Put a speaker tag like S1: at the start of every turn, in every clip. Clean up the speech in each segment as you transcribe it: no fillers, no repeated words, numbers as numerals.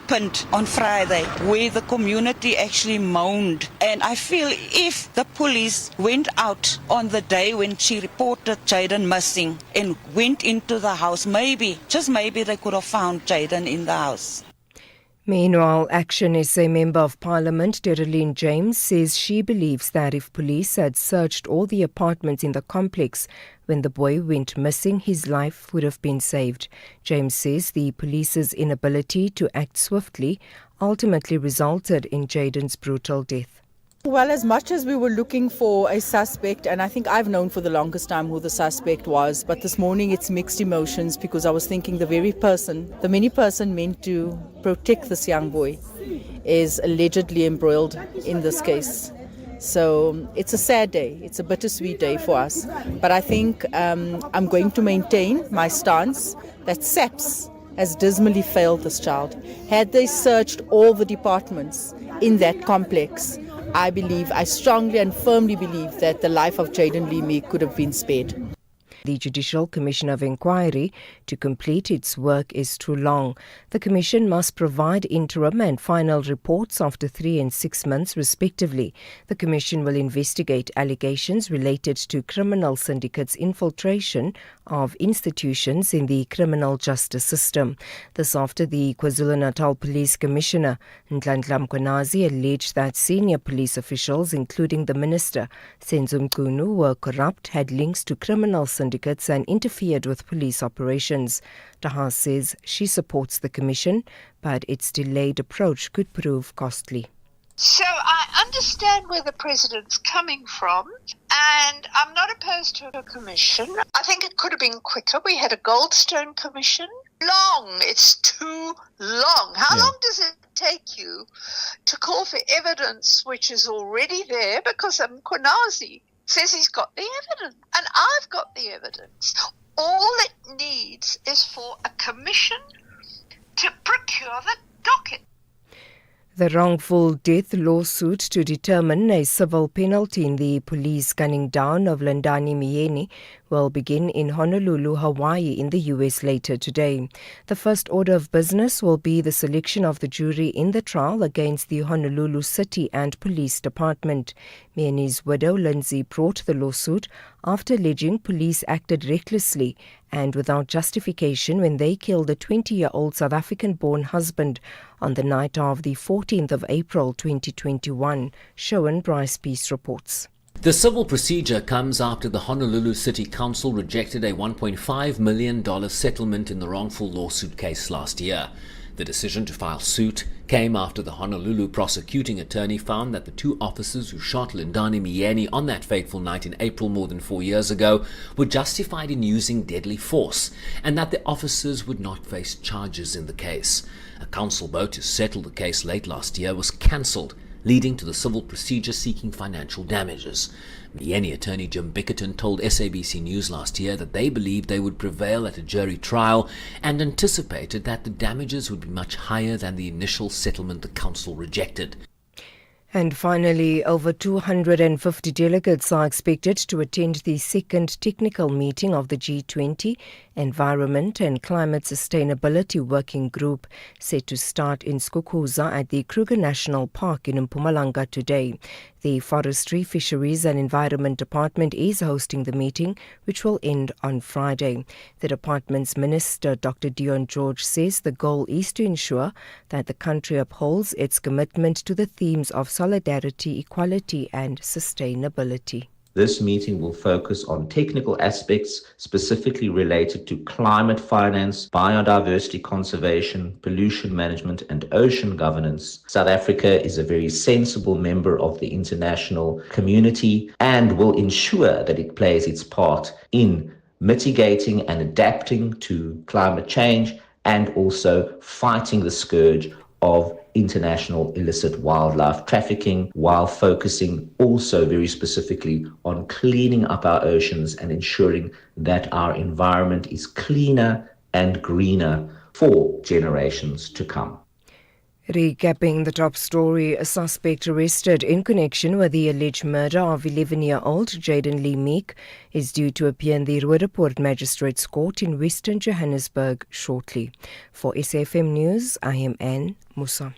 S1: happened on Friday, where the community actually moaned. And I feel if the police went out on the day when she reported Jaden missing and went into the house, maybe, just maybe they could have found Jaden in the house.
S2: Meanwhile, Action SA Member of Parliament Darlene James says she believes that if police had searched all the apartments in the complex when the boy went missing, his life would have been saved. James says the police's inability to act swiftly ultimately resulted in Jaden's brutal death.
S3: Well, as much as we were looking for a suspect, and I think I've known for the longest time who the suspect was, but this morning it's mixed emotions because I was thinking the very person meant to protect this young boy is allegedly embroiled in this case. So it's a sad day, it's a bittersweet day for us. But I think I'm going to maintain my stance that SABC has dismally failed this child. Had they searched all the departments in that complex, I strongly and firmly believe that the life of Jaden Meek could have been spared.
S2: The Judicial Commission of Inquiry to complete its work is too long. The Commission must provide interim and final reports after 3 and 6 months respectively. The Commission will investigate allegations related to criminal syndicates' infiltration of institutions in the criminal justice system. This after the KwaZulu-Natal Police Commissioner Nhlanhla Mkhwanazi alleged that senior police officials, including the Minister Senzo Mchunu, were corrupt, had links to criminal syndicates and interfered with police operations. Taha says she supports the commission, but its delayed approach could prove costly.
S4: So I understand where the president's coming from, and I'm not opposed to a commission. I think it could have been quicker. We had a Goldstone commission. Long. It's too long. How long does it take you to call for evidence which is already there? Because Mkhwanazi says he's got the evidence, and I've got the evidence. All it needs is for a commission to procure the docket.
S2: The wrongful death lawsuit to determine a civil penalty in the police gunning down of Landani Miyeni will begin in Honolulu, Hawaii in the US later today. The first order of business will be the selection of the jury in the trial against the Honolulu City and Police Department. Miyeni's widow, Lindsay, brought the lawsuit after alleging police acted recklessly and without justification when they killed a 20-year-old South African-born husband on the night of the 14th of April 2021. Showan Bryce Peace reports.
S5: The civil procedure comes after the Honolulu City Council rejected a $1.5 million settlement in the wrongful lawsuit case last year. The decision to file suit came after the Honolulu prosecuting attorney found that the two officers who shot Landani Miyeni on that fateful night in April more than 4 years ago were justified in using deadly force, and that the officers would not face charges in the case. A council vote to settle the case late last year was cancelled, leading to the civil procedure seeking financial damages. Miyeni attorney Jim Bickerton told SABC News last year that they believed they would prevail at a jury trial and anticipated that the damages would be much higher than the initial settlement the council rejected.
S2: And finally, over 250 delegates are expected to attend the second technical meeting of the G20 Environment and Climate Sustainability Working Group, set to start in Skukuza at the Kruger National Park in Mpumalanga today. The Forestry, Fisheries and Environment Department is hosting the meeting, which will end on Friday. The department's minister, Dr. Dion George, says the goal is to ensure that the country upholds its commitment to the themes of solidarity, equality and sustainability.
S6: This meeting will focus on technical aspects specifically related to climate finance, biodiversity conservation, pollution management, and ocean governance. South Africa is a very sensible member of the international community and will ensure that it plays its part in mitigating and adapting to climate change and also fighting the scourge of international illicit wildlife trafficking, while focusing also very specifically on cleaning up our oceans and ensuring that our environment is cleaner and greener for generations to come.
S2: Recapping the top story, a suspect arrested in connection with the alleged murder of 11-year-old Jaden Meek is due to appear in the Roodepoort Magistrates Court in Western Johannesburg shortly. For SAFM News, I am Anne Musa.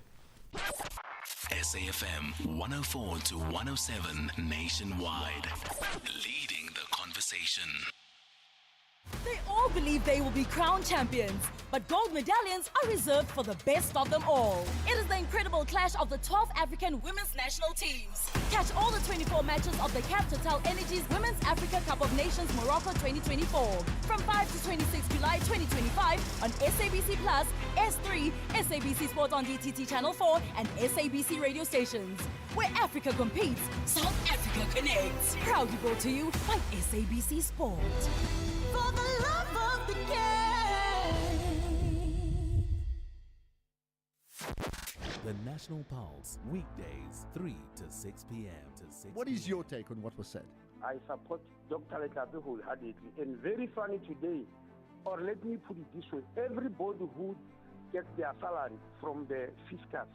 S7: SAFM 104 to 107 nationwide. Leading the conversation.
S8: They all believe they will be crowned champions, but gold medallions are reserved for the best of them all. It is the incredible clash of the 12 African women's national teams. Catch all the 24 matches of the Cap Total Energies Women's Africa Cup of Nations Morocco 2024 from 5 to 26 July 2025 on SABC Plus, S3, SABC Sport on DTT Channel 4 and SABC radio stations. Where Africa competes, South Africa connects. Proudly brought to you by SABC Sport. For the love of the game.
S9: The National Pulse, weekdays 3 to 6 p.m.
S10: What is your take on what was said?
S11: I support Dr. Letabe wholeheartedly. And very funny today, or let me put it this way, everybody who gets their salary from the fiscus,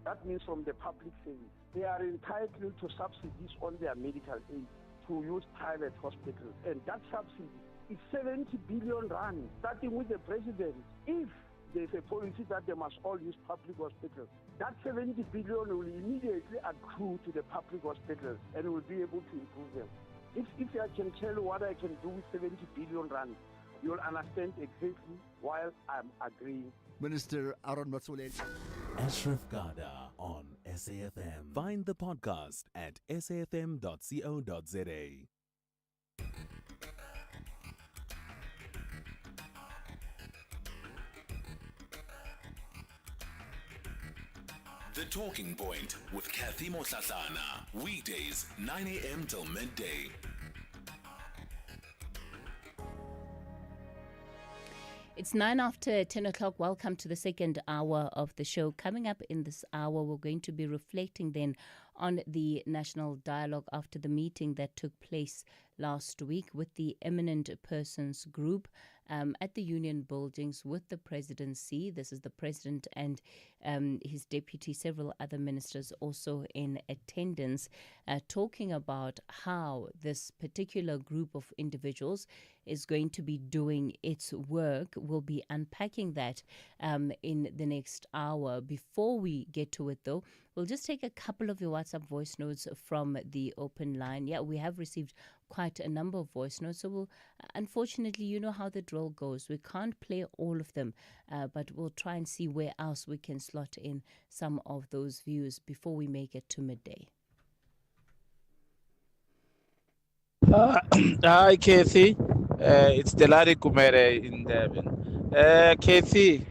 S11: that means from the public service, they are entitled to subsidies on their medical aid to use private hospitals. And that subsidy is 70 billion rand, starting with the president. If there's a policy that they must all use public hospitals, that 70 billion will immediately accrue to the public hospitals and will be able to improve them. If I can tell you what I can do with 70 billion rand, you'll understand exactly why I'm agreeing.
S10: Minister Aaron Matsuleni.
S9: Ashraf Garda on SAFM. Find the podcast at safm.co.za.
S7: The Talking Point with Cathy Mohlahlana. Weekdays 9 a.m. till midday.
S12: It's 9 after 10 o'clock. Welcome to the second hour of the show. Coming up in this hour, we're going to be reflecting then on the national dialogue after the meeting that took place last week with the Eminent Persons Group at the Union Buildings with the presidency. This is the president and his deputy, several other ministers also in attendance, talking about how this particular group of individuals is going to be doing its work. We'll be unpacking that in the next hour. Before we get to it, though, we'll just take a couple of your WhatsApp voice notes from the open line. Yeah, we have received quite a number of voice notes. So we'll, unfortunately, you know how the drill goes. We can't play all of them, but we'll try and see where else we can slot in some of those views before we make it to midday.
S13: Hi, Cathy. It's Delari Kumere in Durban. Cathy,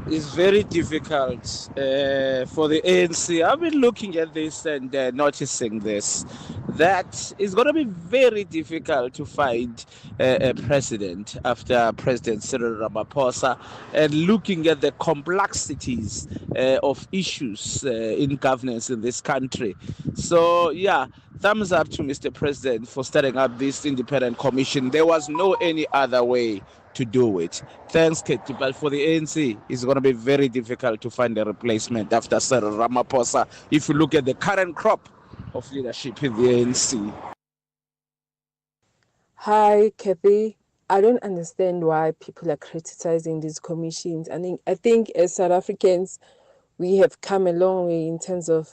S13: it's very difficult for the ANC. I've been looking at this and noticing this, that it's going to be very difficult to find a president after President Cyril Ramaphosa, and looking at the complexities of issues in governance in this country. So, yeah, thumbs up to Mr. President for starting up this independent commission. There was no any other way to do it. Thanks, Katie. But for the ANC, it's going to be very difficult to find a replacement after Cyril Ramaphosa if you look at the current crop of leadership in the ANC.
S14: Hi, Cathy. I don't understand why people are criticizing these commissions. I think as South Africans, we have come a long way in terms of,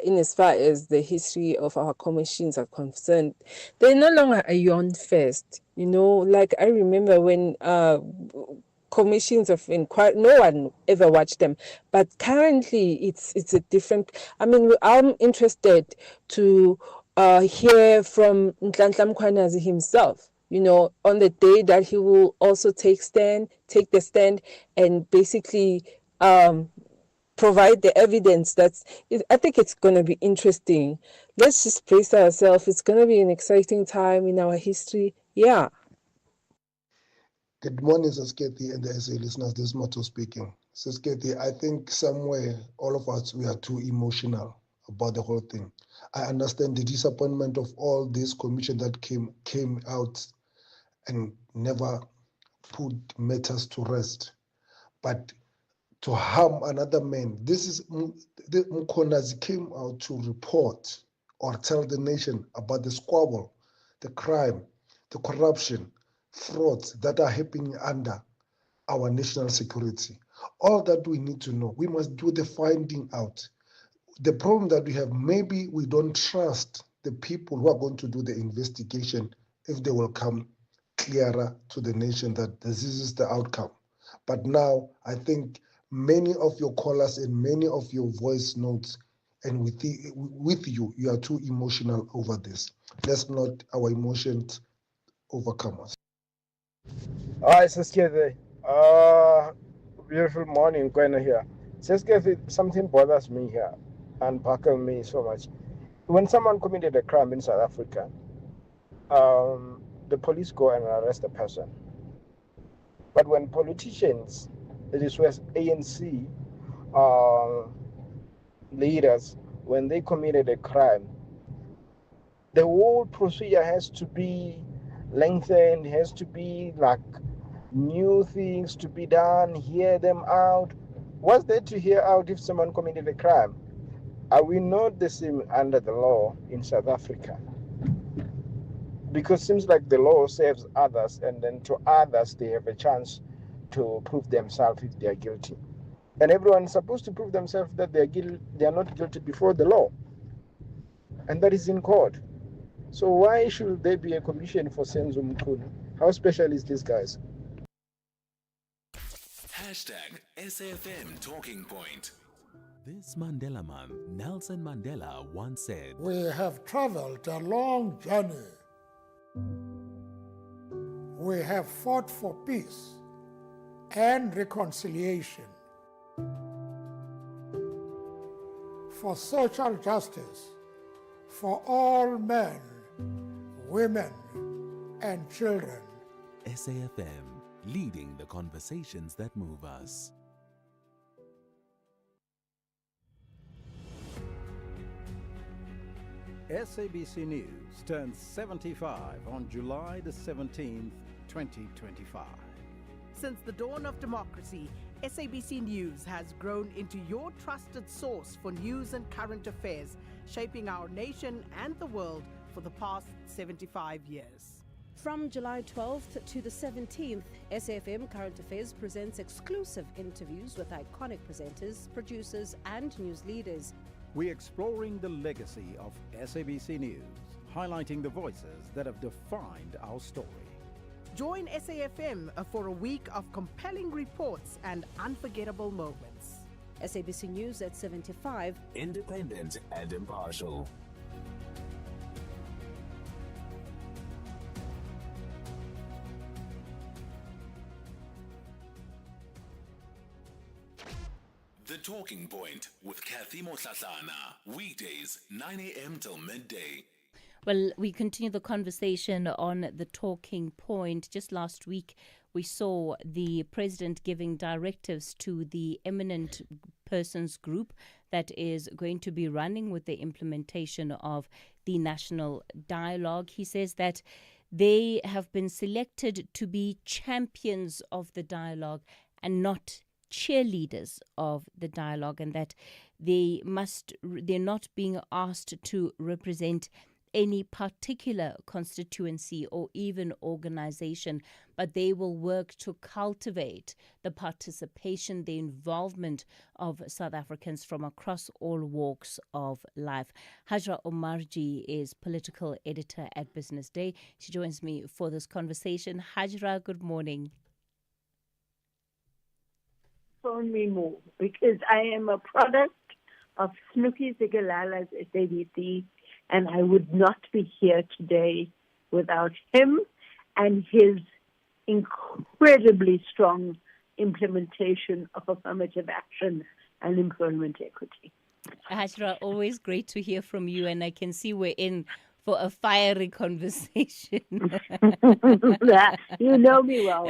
S14: in as far as the history of our commissions are concerned. They're no longer a yawn fest. You know, like I remember when commissions of inquiry, no one ever watched them. But currently, it's a different. I mean, I'm interested to hear from Nhlanhla Mkhwanazi himself. You know, on the day that he will also take the stand, and basically provide the evidence. I think it's going to be interesting. Let's just brace ourselves. It's going to be an exciting time in our history. Yeah.
S15: Good morning, Sis Cathy and the SA listeners. This is Mato speaking. Sis Cathy, I think somewhere all of us, we are too emotional about the whole thing. I understand the disappointment of all this commission that came out and never put matters to rest. But to harm another man. This is the Mkonazi came out to report or tell the nation about the squabble, the crime, the corruption, frauds that are happening under our national security. All that we need to know, we must do the finding out. The problem that we have, maybe we don't trust the people who are going to do the investigation if they will come clearer to the nation that this is the outcome. But now I think many of your callers and many of your voice notes and with you, you are too emotional over this. Let's not our emotions overcome us.
S13: Hi, Saskathe. Beautiful morning, Kwena here. Saskathe, something bothers me here and baffles me so much. When someone committed a crime in South Africa, the police go and arrest the person. But when politicians, it is with ANC leaders, when they committed a crime, the whole procedure has to be lengthened, has to be like new things to be done, hear them out. What's there to hear out if someone committed a crime? Are we not the same under the law in South Africa? Because it seems like the law saves others, and then to others they have a chance to prove themselves if they are guilty. And everyone's supposed to prove themselves that they are not guilty before the law. And that is in court. So why should there be a commission for Senzo Mkhulu? How special is this, guys?
S7: Hashtag SAFM Talking Point.
S9: This Mandela Month, Nelson Mandela once said,
S16: "We have traveled a long journey. We have fought for peace and reconciliation, for social justice, for all men, women, and children."
S9: SAFM, leading the conversations that move us.
S17: SABC News turns 75 on July the 17th, 2025.
S18: Since the dawn of democracy, SABC News has grown into your trusted source for news and current affairs, shaping our nation and the world for the past 75 years.
S19: From July 12th to the 17th, SAFM Current Affairs presents exclusive interviews with iconic presenters, producers, and news leaders.
S17: We're exploring the legacy of SABC News, highlighting the voices that have defined our story.
S18: Join SAFM for a week of compelling reports and unforgettable moments.
S19: SABC News at 75.
S7: Independent and impartial. The Talking Point with Cathy Mohlahlana. Weekdays, 9 a.m. till midday.
S12: Well, we continue the conversation on the talking point. Just last week, we saw the president giving directives to the eminent persons group that is going to be running with the implementation of the national dialogue. He says that they have been selected to be champions of the dialogue and not cheerleaders of the dialogue, and that they're not being asked to represent any particular constituency or even organization, but they will work to cultivate the participation, the involvement of South Africans from across all walks of life. Hajra Omarji is political editor at Business Day. She joins me for this conversation. Hajra, good morning.
S20: Phone me more, because I am a product of Snooky Zigalala's SABC, and I would not be here today without him and his incredibly strong implementation of affirmative action and employment equity.
S12: Hajra, always great to hear from you, and I can see we're in for a fiery conversation.
S20: You know me well.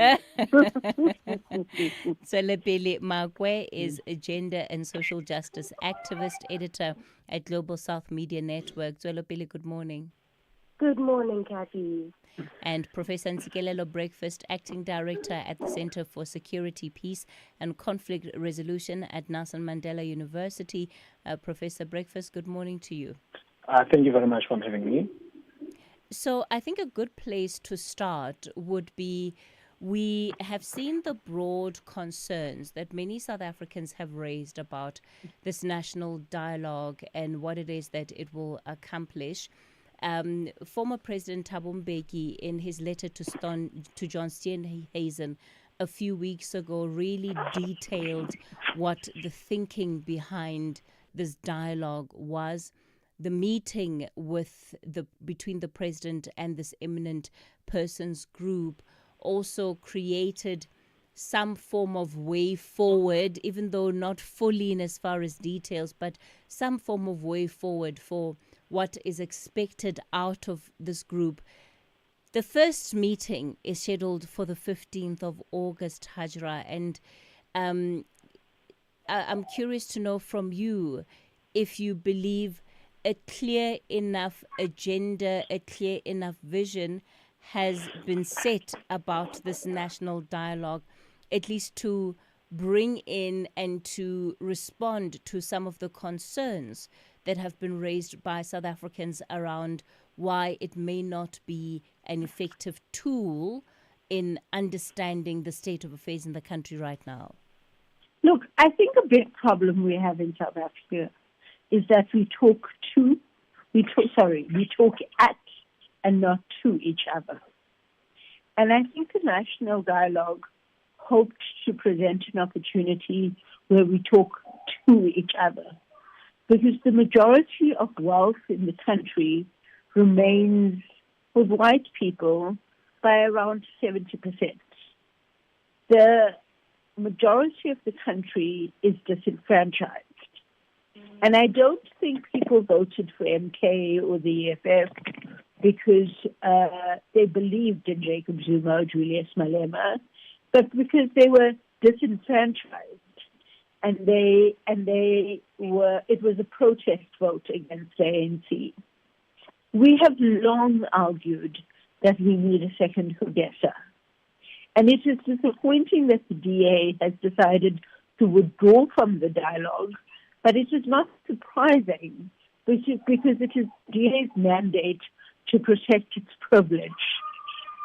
S12: Tselepele Magwe is a gender and social justice activist, editor at Global South Media Network. Tselepele, good morning.
S20: Good morning, Cathy.
S12: And Professor Ntsikelelo Breakfast, Acting Director at the Center for Security, Peace and Conflict Resolution at Nelson Mandela University. Professor Breakfast, good morning to you.
S21: Thank you very much for having me.
S12: So I think a good place to start would be, we have seen the broad concerns that many South Africans have raised about this national dialogue and what it is that it will accomplish. Former President Thabo Mbeki, in his letter to John Steenhuisen a few weeks ago, really detailed what the thinking behind this dialogue was. The meeting between the president and this eminent persons group also created some form of way forward, even though not fully in as far as details, but some form of way forward for what is expected out of this group. The first meeting is scheduled for the 15th of August, Hajra, and I'm curious to know from you if you believe a clear enough agenda, a clear enough vision has been set about this national dialogue, at least to bring in and to respond to some of the concerns that have been raised by South Africans around why it may not be an effective tool in understanding the state of affairs in the country right now.
S20: Look, I think a big problem we have in South Africa is that we talk at and not to each other. And I think the national dialogue hoped to present an opportunity where we talk to each other, because the majority of wealth in the country remains with white people by around 70%. The majority of the country is disenfranchised. And I don't think people voted for MK or the EFF because they believed in Jacob Zuma or Julius Malema, but because they were disenfranchised, and it was a protest vote against the ANC. We have long argued that we need a second Hodessa, and it is disappointing that the DA has decided to withdraw from the dialogue, but it is not surprising because it is DA's mandate to protect its privilege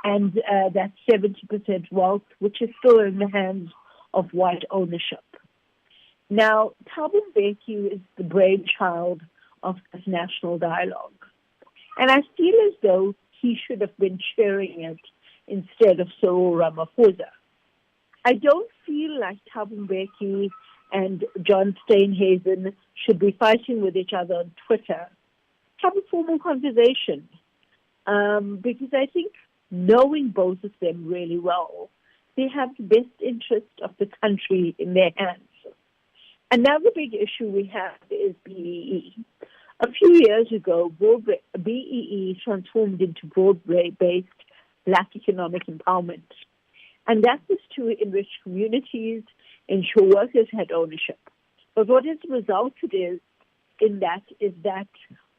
S20: and that 70% wealth, which is still in the hands of white ownership. Now, Thabo Mbeki is the brainchild of this national dialogue, and I feel as though he should have been chairing it instead of Cyril Ramaphosa. I don't feel like Thabo Mbeki and John Steenhuisen should be fighting with each other on Twitter. Have a formal conversation, because I think knowing both of them really well, they have the best interest of the country in their hands. Another big issue we have is BEE. A few years ago, BEE transformed into broad-based Black economic empowerment. And that was to enrich communities, ensure workers had ownership. But what has resulted in that is that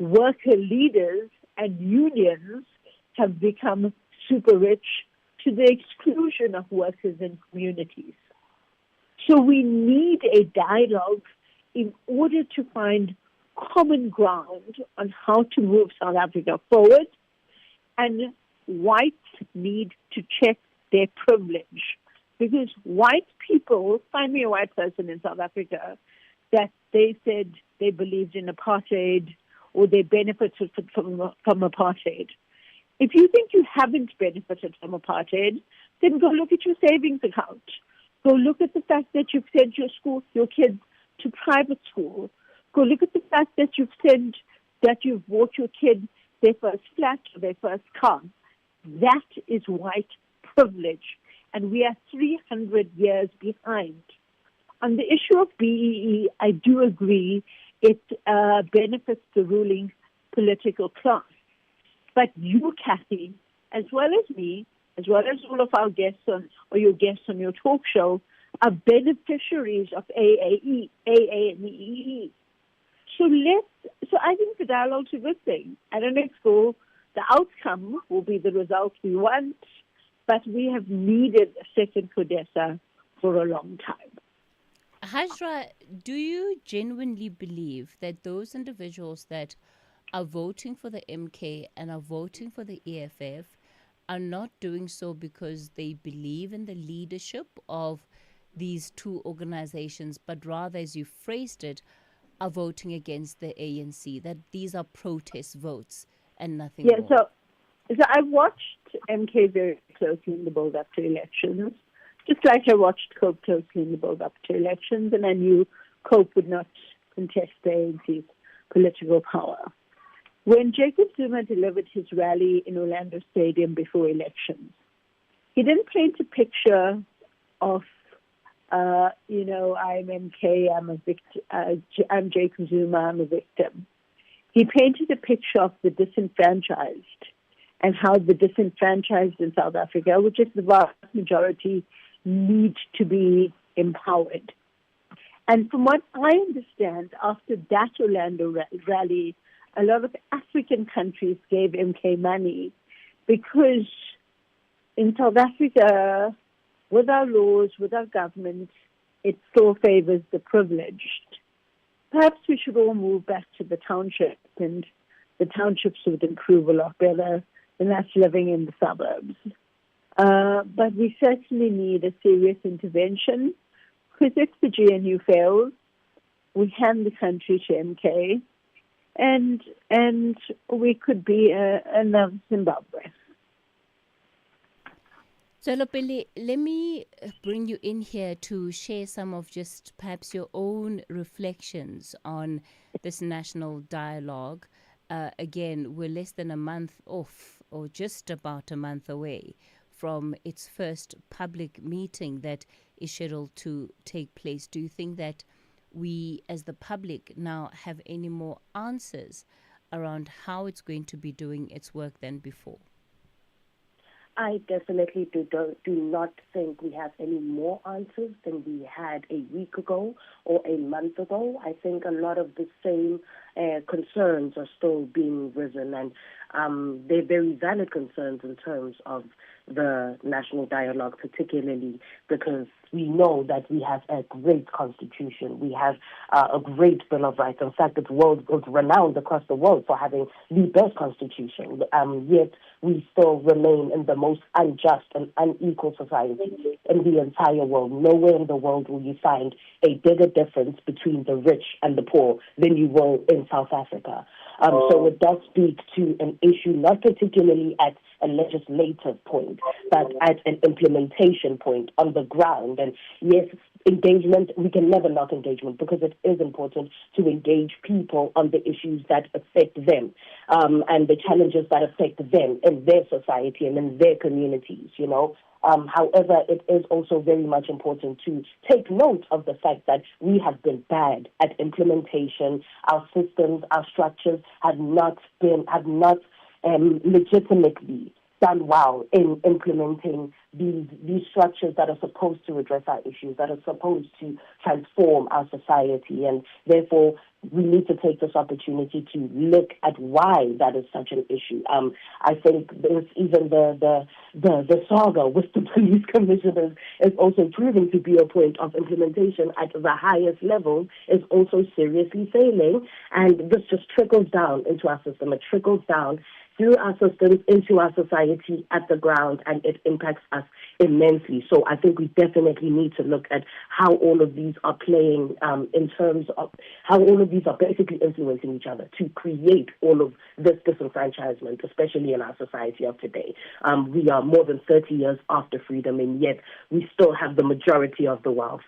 S20: worker leaders and unions have become super rich to the exclusion of workers and communities. So we need a dialogue in order to find common ground on how to move South Africa forward, and whites need to check their privilege, because white people, find me a white person in South Africa, that they said they believed in apartheid or they benefited from apartheid. If you think you haven't benefited from apartheid, then go look at your savings account. Go look at the fact that you've sent your kids to private school. Go look at the fact that you've bought your kid their first flat or their first car. That is white privilege, and we are 300 years behind. On the issue of BEE, I do agree it benefits the ruling political class. But you, Cathy, as well as me, as well as all of our guests your guests on your talk show, are beneficiaries of AA and EE. So I think the dialogue's a good thing. I don't explore the outcome will be the result we want, but we have needed a second CODESA for a long time.
S12: Hajra, do you genuinely believe that those individuals that are voting for the MK and are voting for the EFF are not doing so because they believe in the leadership of these two organizations, but rather, as you phrased it, are voting against the ANC, that these are protest votes and nothing more?
S20: So I watched MK very closely in the build-up to elections, just like I watched COPE closely in the build-up to elections, and I knew COPE would not contest the ANC's political power. When Jacob Zuma delivered his rally in Orlando Stadium before elections, he didn't paint a picture of, I'm MK, I'm a victim, I'm Jacob Zuma, I'm a victim. He painted a picture of the disenfranchised and how the disenfranchised in South Africa, which is the vast majority, need to be empowered. And from what I understand, after that Orlando rally, a lot of African countries gave MK money because in South Africa, with our laws, with our government, it still favors the privileged. Perhaps we should all move back to the township, and the townships would improve a lot better than us living in the suburbs. But we certainly need a serious intervention, because if the GNU fails, we hand the country to MK, and we could be another Zimbabwe.
S12: So, Lopeli, let me bring you in here to share some of just perhaps your own reflections on this national dialogue. Again, we're less than a month off, or just about a month away from its first public meeting that is scheduled to take place. Do you think that we, as the public, now have any more answers around how it's going to be doing its work than before?
S1: I definitely do not think we have any more answers than we had a week ago or a month ago. I think a lot of the same concerns are still being risen, and they're very valid concerns in terms of the national dialogue, particularly because we know that we have a great constitution. We have a great Bill of Rights. In fact, it's renowned across the world for having the best constitution. Yet we still remain in the most unjust and unequal society in the entire world. Nowhere in the world will you find a bigger difference between the rich and the poor than you will in South Africa. So it does speak to an issue, not particularly at a legislative point, but at an implementation point on the ground. And yes, engagement, we can never knock engagement, because it is important to engage people on the issues that affect them and the challenges that affect them in their society and in their communities, you know. However, it is also very much important to take note of the fact that we have been bad at implementation. Our systems, our structures have not legitimately done well in implementing these structures that are supposed to address our issues, that are supposed to transform our society. And therefore, we need to take this opportunity to look at why that is such an issue. I think there's even the saga with the police commissioners is also proving to be a point of implementation at the highest level is also seriously failing. And this just trickles down into our system. It trickles down through our systems into our society at the ground, and it impacts us immensely. So I think we definitely need to look at how all of these are playing in terms of how all of these are basically influencing each other to create all of this disenfranchisement, especially in our society of today. We are more than 30 years after freedom, and yet we still have the majority of the wealth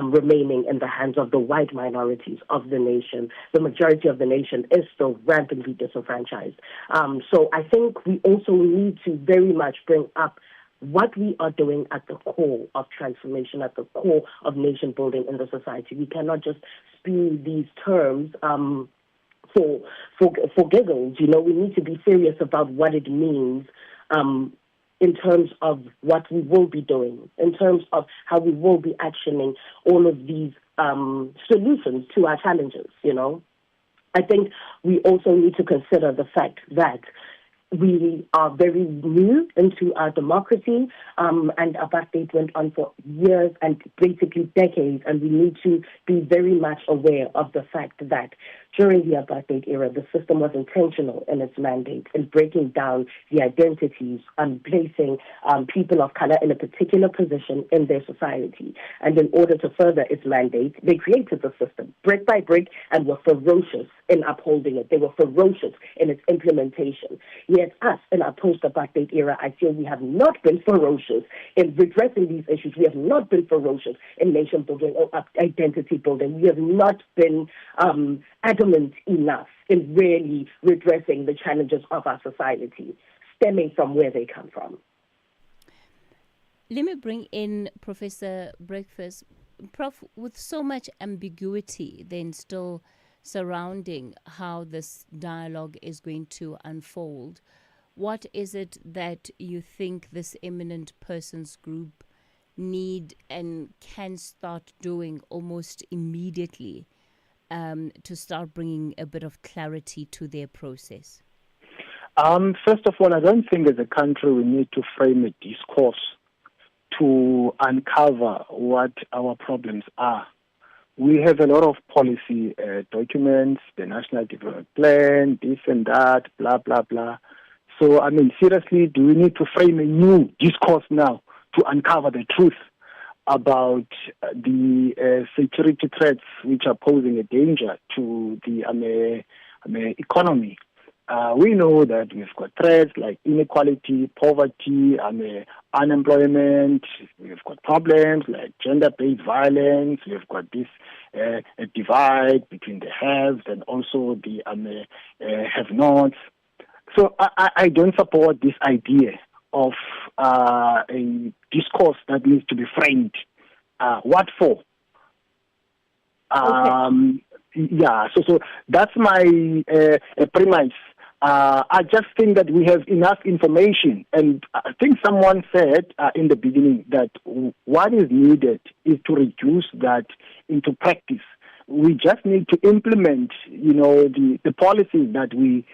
S1: remaining in the hands of the white minorities of the nation. The majority of the nation is still rampantly disenfranchised. So I think we also need to very much bring up what we are doing at the core of transformation, at the core of nation building in the society. We cannot just spew these terms for giggles. You know, we need to be serious about what it means in terms of what we will be doing, in terms of how we will be actioning all of these solutions to our challenges, you know. I think we also need to consider the fact that we are very new into our democracy, and apartheid went on for years and basically decades, and we need to be very much aware of the fact that during the apartheid era, the system was intentional in its mandate in breaking down the identities and placing people of color in a particular position in their society. And in order to further its mandate, they created the system brick by brick and were ferocious in upholding it. They were ferocious in its implementation. Yet us, in our post-apartheid era, I feel we have not been ferocious in redressing these issues. We have not been ferocious in nation building or identity building. We have not been adamant enough in really redressing the challenges of our society, stemming from where they come from.
S12: Let me bring in Professor Breakfast. Prof, with so much ambiguity then still surrounding how this dialogue is going to unfold, what is it that you think this eminent persons group need and can start doing almost immediately to start bringing a bit of clarity to their process?
S21: First of all, I don't think as a country we need to frame a discourse to uncover what our problems are. We have a lot of policy documents, the National Development Plan, this and that, blah, blah, blah. So, I mean, seriously, do we need to frame a new discourse now to uncover the truth about the security threats which are posing a danger to the economy? We know that we've got threats like inequality, poverty, unemployment. We've got problems like gender-based violence. We've got this a divide between the haves and also the have-nots. So I don't support this idea of a discourse that needs to be framed. What for?
S1: Okay.
S21: Yeah, so that's my premise. I just think that we have enough information, and I think someone said in the beginning that what is needed is to reduce that into practice. We just need to implement, the policies that we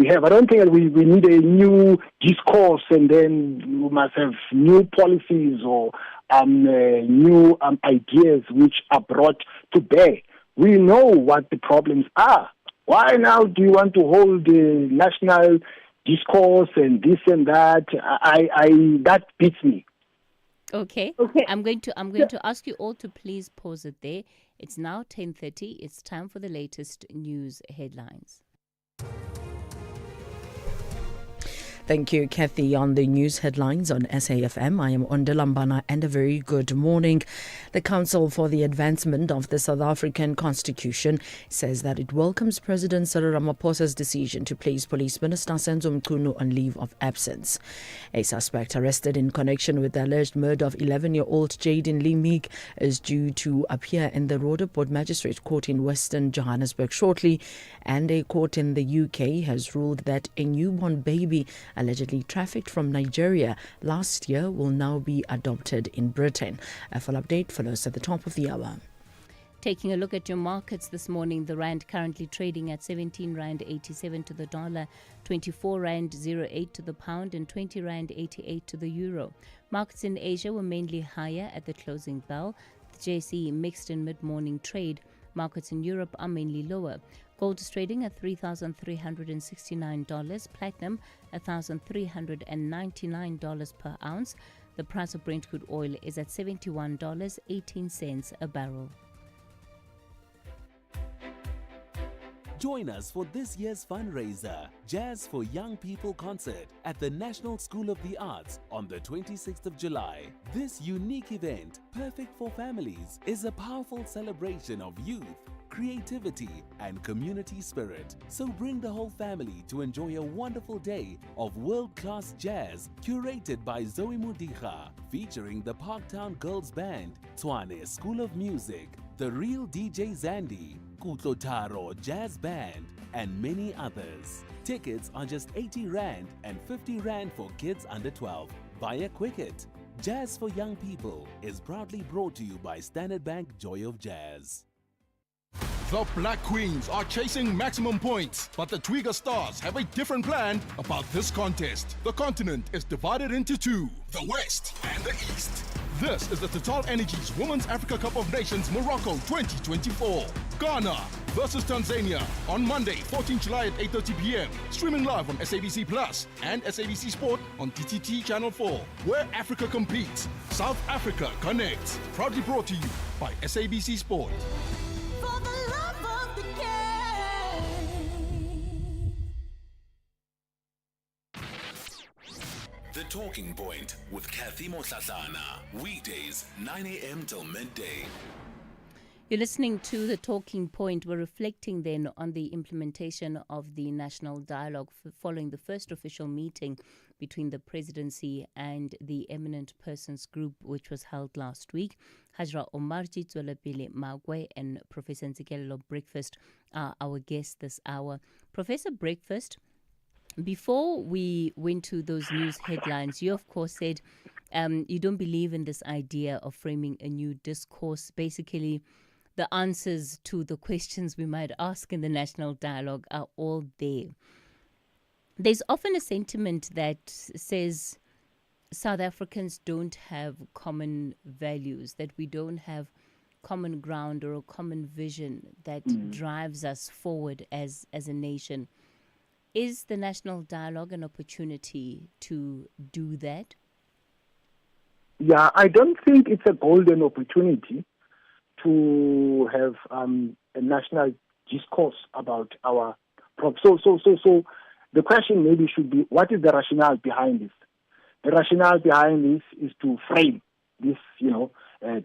S21: have. I don't think that we need a new discourse and then we must have new policies or new ideas which are brought to bear. We know what the problems are. Why now do you want to hold the national discourse and this and that? That beats me.
S12: Okay. I'm going to ask you all to please pause it there. It's now 10:30. It's time for the latest news headlines.
S3: Thank you, Cathy. On the news headlines on SAFM, I am Ondalambana, and a very good morning. The Council for the Advancement of the South African Constitution says that it welcomes President Cyril Ramaphosa's decision to place Police Minister Senzo Mchunu on leave of absence. A suspect arrested in connection with the alleged murder of 11-year-old Jaden Meek is due to appear in the Roodepoort Magistrate Court in Western Johannesburg shortly, and a court in the UK has ruled that a newborn baby allegedly trafficked from Nigeria last year will now be adopted in Britain. A full update follows at the top of the hour.
S12: Taking a look at your markets this morning, the rand currently trading at 17 rand 87 to the dollar, 24 rand 08 to the pound, and 20 rand 88 to the euro. Markets in Asia were mainly higher at the closing bell. The JSE mixed in mid-morning trade. Markets in Europe are mainly lower. Gold is trading at $3,369, platinum $1,399 per ounce. The price of Brent crude oil is at $71.18 a barrel.
S9: Join us for this year's fundraiser, Jazz for Young People concert at the National School of the Arts on the 26th of July. This unique event, perfect for families, is a powerful celebration of youth, creativity, and community spirit. So bring the whole family to enjoy a wonderful day of world-class jazz curated by Zoe Mudicha, featuring the Parktown Girls Band, Tshwane School of Music, The Real DJ Zandi, Kutlotaro Jazz Band, and many others. Tickets are just 80 Rand and 50 Rand for kids under 12 via Quicket. Jazz for Young People is proudly brought to you by Standard Bank Joy of Jazz.
S4: The Black Queens are chasing maximum points, but the Twiga Stars have a different plan about this contest. The continent is divided into two, the West and the East. This is the Total Energies Women's Africa Cup of Nations Morocco 2024. Ghana versus Tanzania on Monday, 14 July at 8:30 p.m. Streaming live on SABC Plus and SABC Sport on DTT Channel 4. Where Africa competes, South Africa connects. Proudly brought to you by SABC Sport.
S7: The Talking Point with Cathy Mohlahlana. Weekdays, 9 a.m. till midday.
S12: You're listening to The Talking Point. We're reflecting then on the implementation of the national dialogue following the first official meeting between the presidency and the Eminent Persons Group, which was held last week. Hajra Omarji Tswelapele Magwe and Professor Ntsikelelo Breakfast are our guests this hour. Professor Breakfast, before we went to those news headlines, you of course said you don't believe in this idea of framing a new discourse. Basically, the answers to the questions we might ask in the national dialogue are all there. There's often a sentiment that says South Africans don't have common values, that we don't have common ground or a common vision that drives us forward as a nation. Is the national dialogue an opportunity to do that?
S21: Yeah, I don't think it's a golden opportunity to have a national discourse about our problems. So the question maybe should be, what is the rationale behind this? The rationale behind this is to frame this,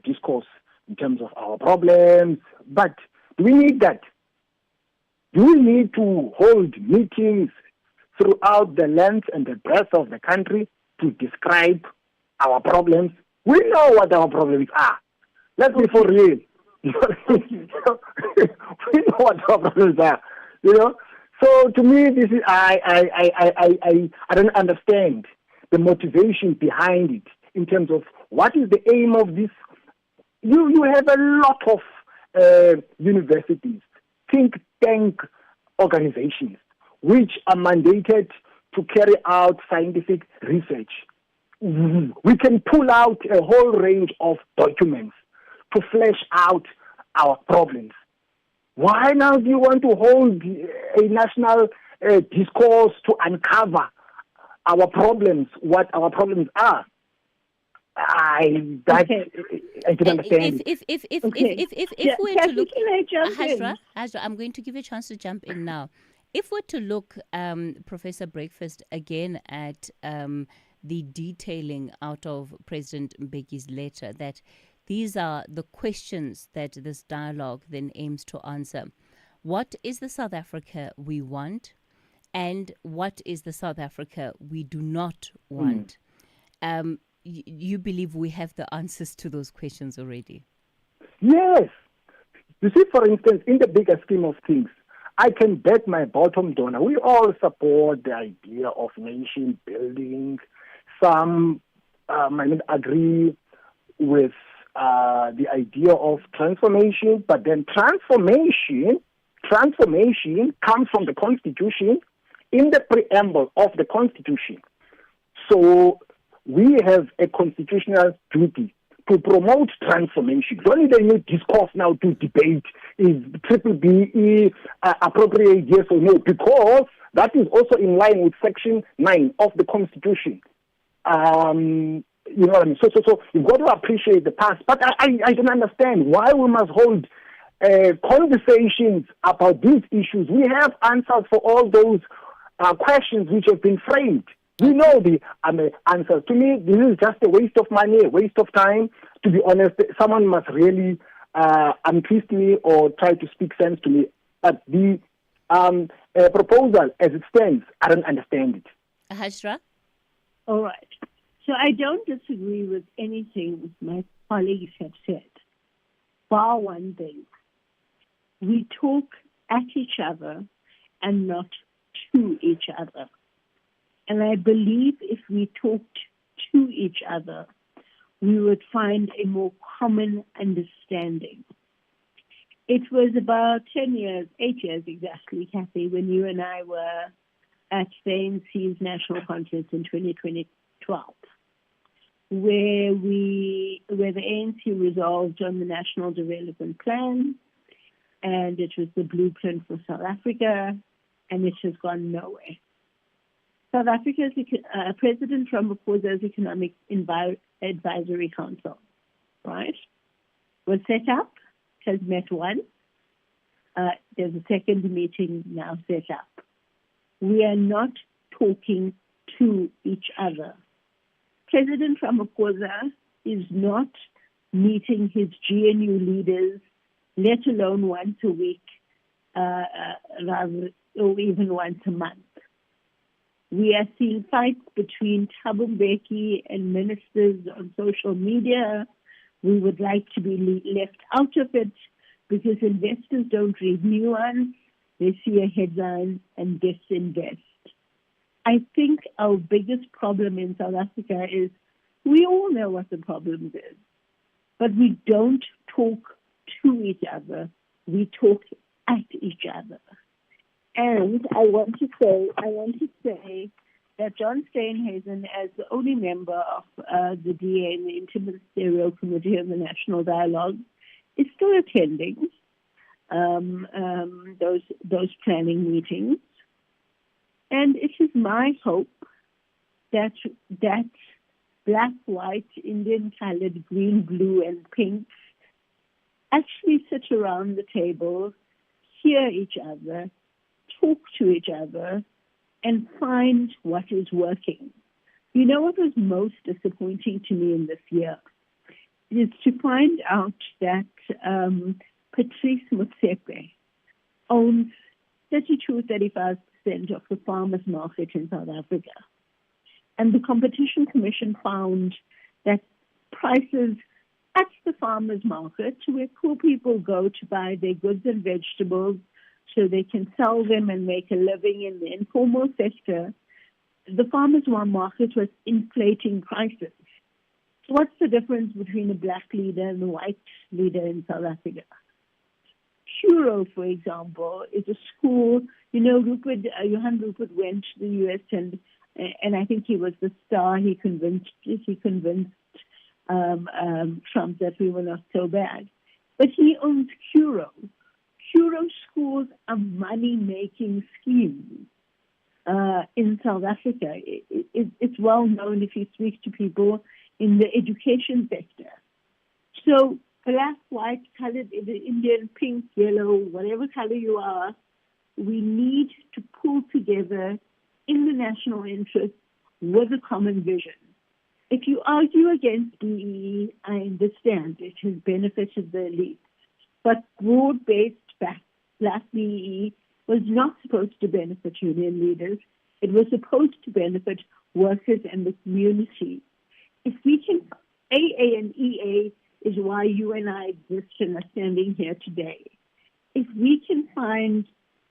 S21: discourse in terms of our problems. But do we need that? Do we need to hold meetings throughout the length and the breadth of the country to describe our problems? We know what our problems are. Let's be for real. We know what our problems are. So to me, this is I don't understand the motivation behind it in terms of what is the aim of this. You have a lot of universities, think tank organizations, which are mandated to carry out scientific research. We can pull out a whole range of documents to flesh out our problems. Why now do you want to hold a national discourse to uncover our problems, what our problems are? I don't understand.
S12: If we're to look, Hajra, I'm going to give you a chance to jump in now. If we're to look, Professor Breakfast, again at the detailing out of President Mbeki's letter, that these are the questions that this dialogue then aims to answer. What is the South Africa we want, and what is the South Africa we do not want? You believe we have the answers to those questions already?
S21: Yes. You see, for instance, in the bigger scheme of things, I can bet my bottom dollar we all support the idea of nation building. Some might agree with the idea of transformation, but then transformation comes from the Constitution, in the preamble of the Constitution. So we have a constitutional duty to promote transformation. It's only the new discourse now to debate is BBBE appropriate, yes or no, because that is also in line with Section 9 of the Constitution. You know what I mean? So you've got to appreciate the past. But I don't understand why we must hold conversations about these issues. We have answers for all those questions which have been framed. We know the answers. To me, this is just a waste of money, a waste of time. To be honest, someone must really untwist me or try to speak sense to me. But the proposal as it stands, I don't understand it.
S12: Hajra?
S20: All right. So I don't disagree with anything my colleagues have said. Bar one thing, we talk at each other and not to each other. And I believe if we talked to each other, we would find a more common understanding. It was about 8 years exactly, Cathy, when you and I were at the ANC's National Conference in 2012, where the ANC resolved on the National Development Plan, and it was the blueprint for South Africa, and it has gone nowhere. South Africa's President Ramaphosa's Economic Advisory Council, right, was set up, has met once. There's a second meeting now set up. We are not talking to each other. President Ramaphosa is not meeting his GNU leaders, let alone once a week, or even once a month. We are seeing fights between Thabo Mbeki and ministers on social media. We would like to be left out of it because investors don't read nuance. They see a headline and disinvest. I think our biggest problem in South Africa is we all know what the problem is, but we don't talk to each other. We talk at each other. And I want to say that John Steenhuisen, as the only member of the DA in the Interministerial Committee of the National Dialogue, is still attending those planning meetings. And it is my hope that black, white, Indian colored, green, blue, and pink actually sit around the table, hear each other, talk to each other, and find what is working. You know what was most disappointing to me in this year is to find out that Patrice Motsepe owns 35% of the farmers market in South Africa. And the Competition Commission found that prices at the farmers market, where poor people go to buy their goods and vegetables so they can sell them and make a living in the informal sector, the farmers market was inflating prices. So what's the difference between a black leader and a white leader in South Africa? Curro, for example, is a school. You know, Johan Rupert went to the U.S. and I think he was the star. He convinced Trump that we were not so bad. But he owns Curro. Curro schools are money-making schemes in South Africa. It's well known if you speak to people in the education sector. So black, white, colored, Indian, pink, yellow, whatever color you are, we need to pull together in the national interest with a common vision. If you argue against BEE, I understand it has benefited the elite, but broad-based black BEE was not supposed to benefit union leaders. It was supposed to benefit workers and the community. If we can, AA and EA is why you and I exist and are standing here today. If we can find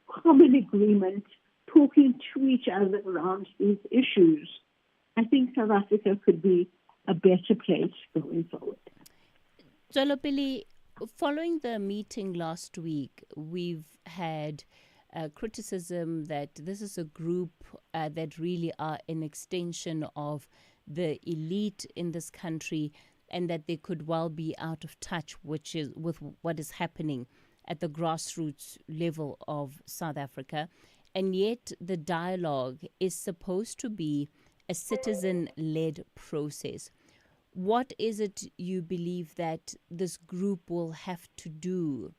S20: common agreement, talking to each other around these issues, I think South Africa could be a better place going forward.
S12: Jolopili, following the meeting last week, we've had criticism that this is a group that really are an extension of the elite in this country, and that they could well be out of touch with what is happening at the grassroots level of South Africa. And yet the dialogue is supposed to be a citizen-led process. What is it you believe that this group will have to do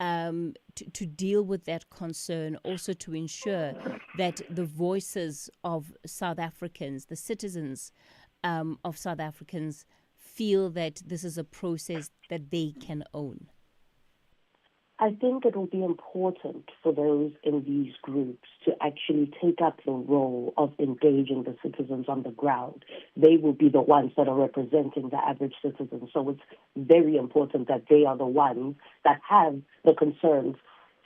S12: to deal with that concern, also to ensure that the voices of South Africans, the citizens of South Africans, feel that this is a process that they can own?
S1: I think it will be important for those in these groups to actually take up the role of engaging the citizens on the ground. They will be the ones that are representing the average citizen. So it's very important that they are the ones that have the concerns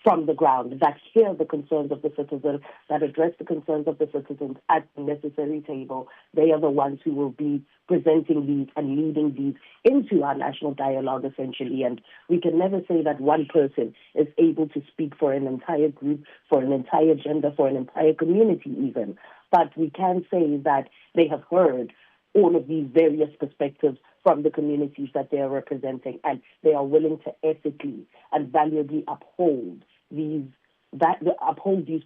S1: from the ground, that hear the concerns of the citizens, that address the concerns of the citizens at the necessary table. They are the ones who will be presenting these and leading these into our national dialogue, essentially. And we can never say that one person is able to speak for an entire group, for an entire gender, for an entire community even. But we can say that they have heard all of these various perspectives from the communities that they are representing, and they are willing to ethically and valuably uphold these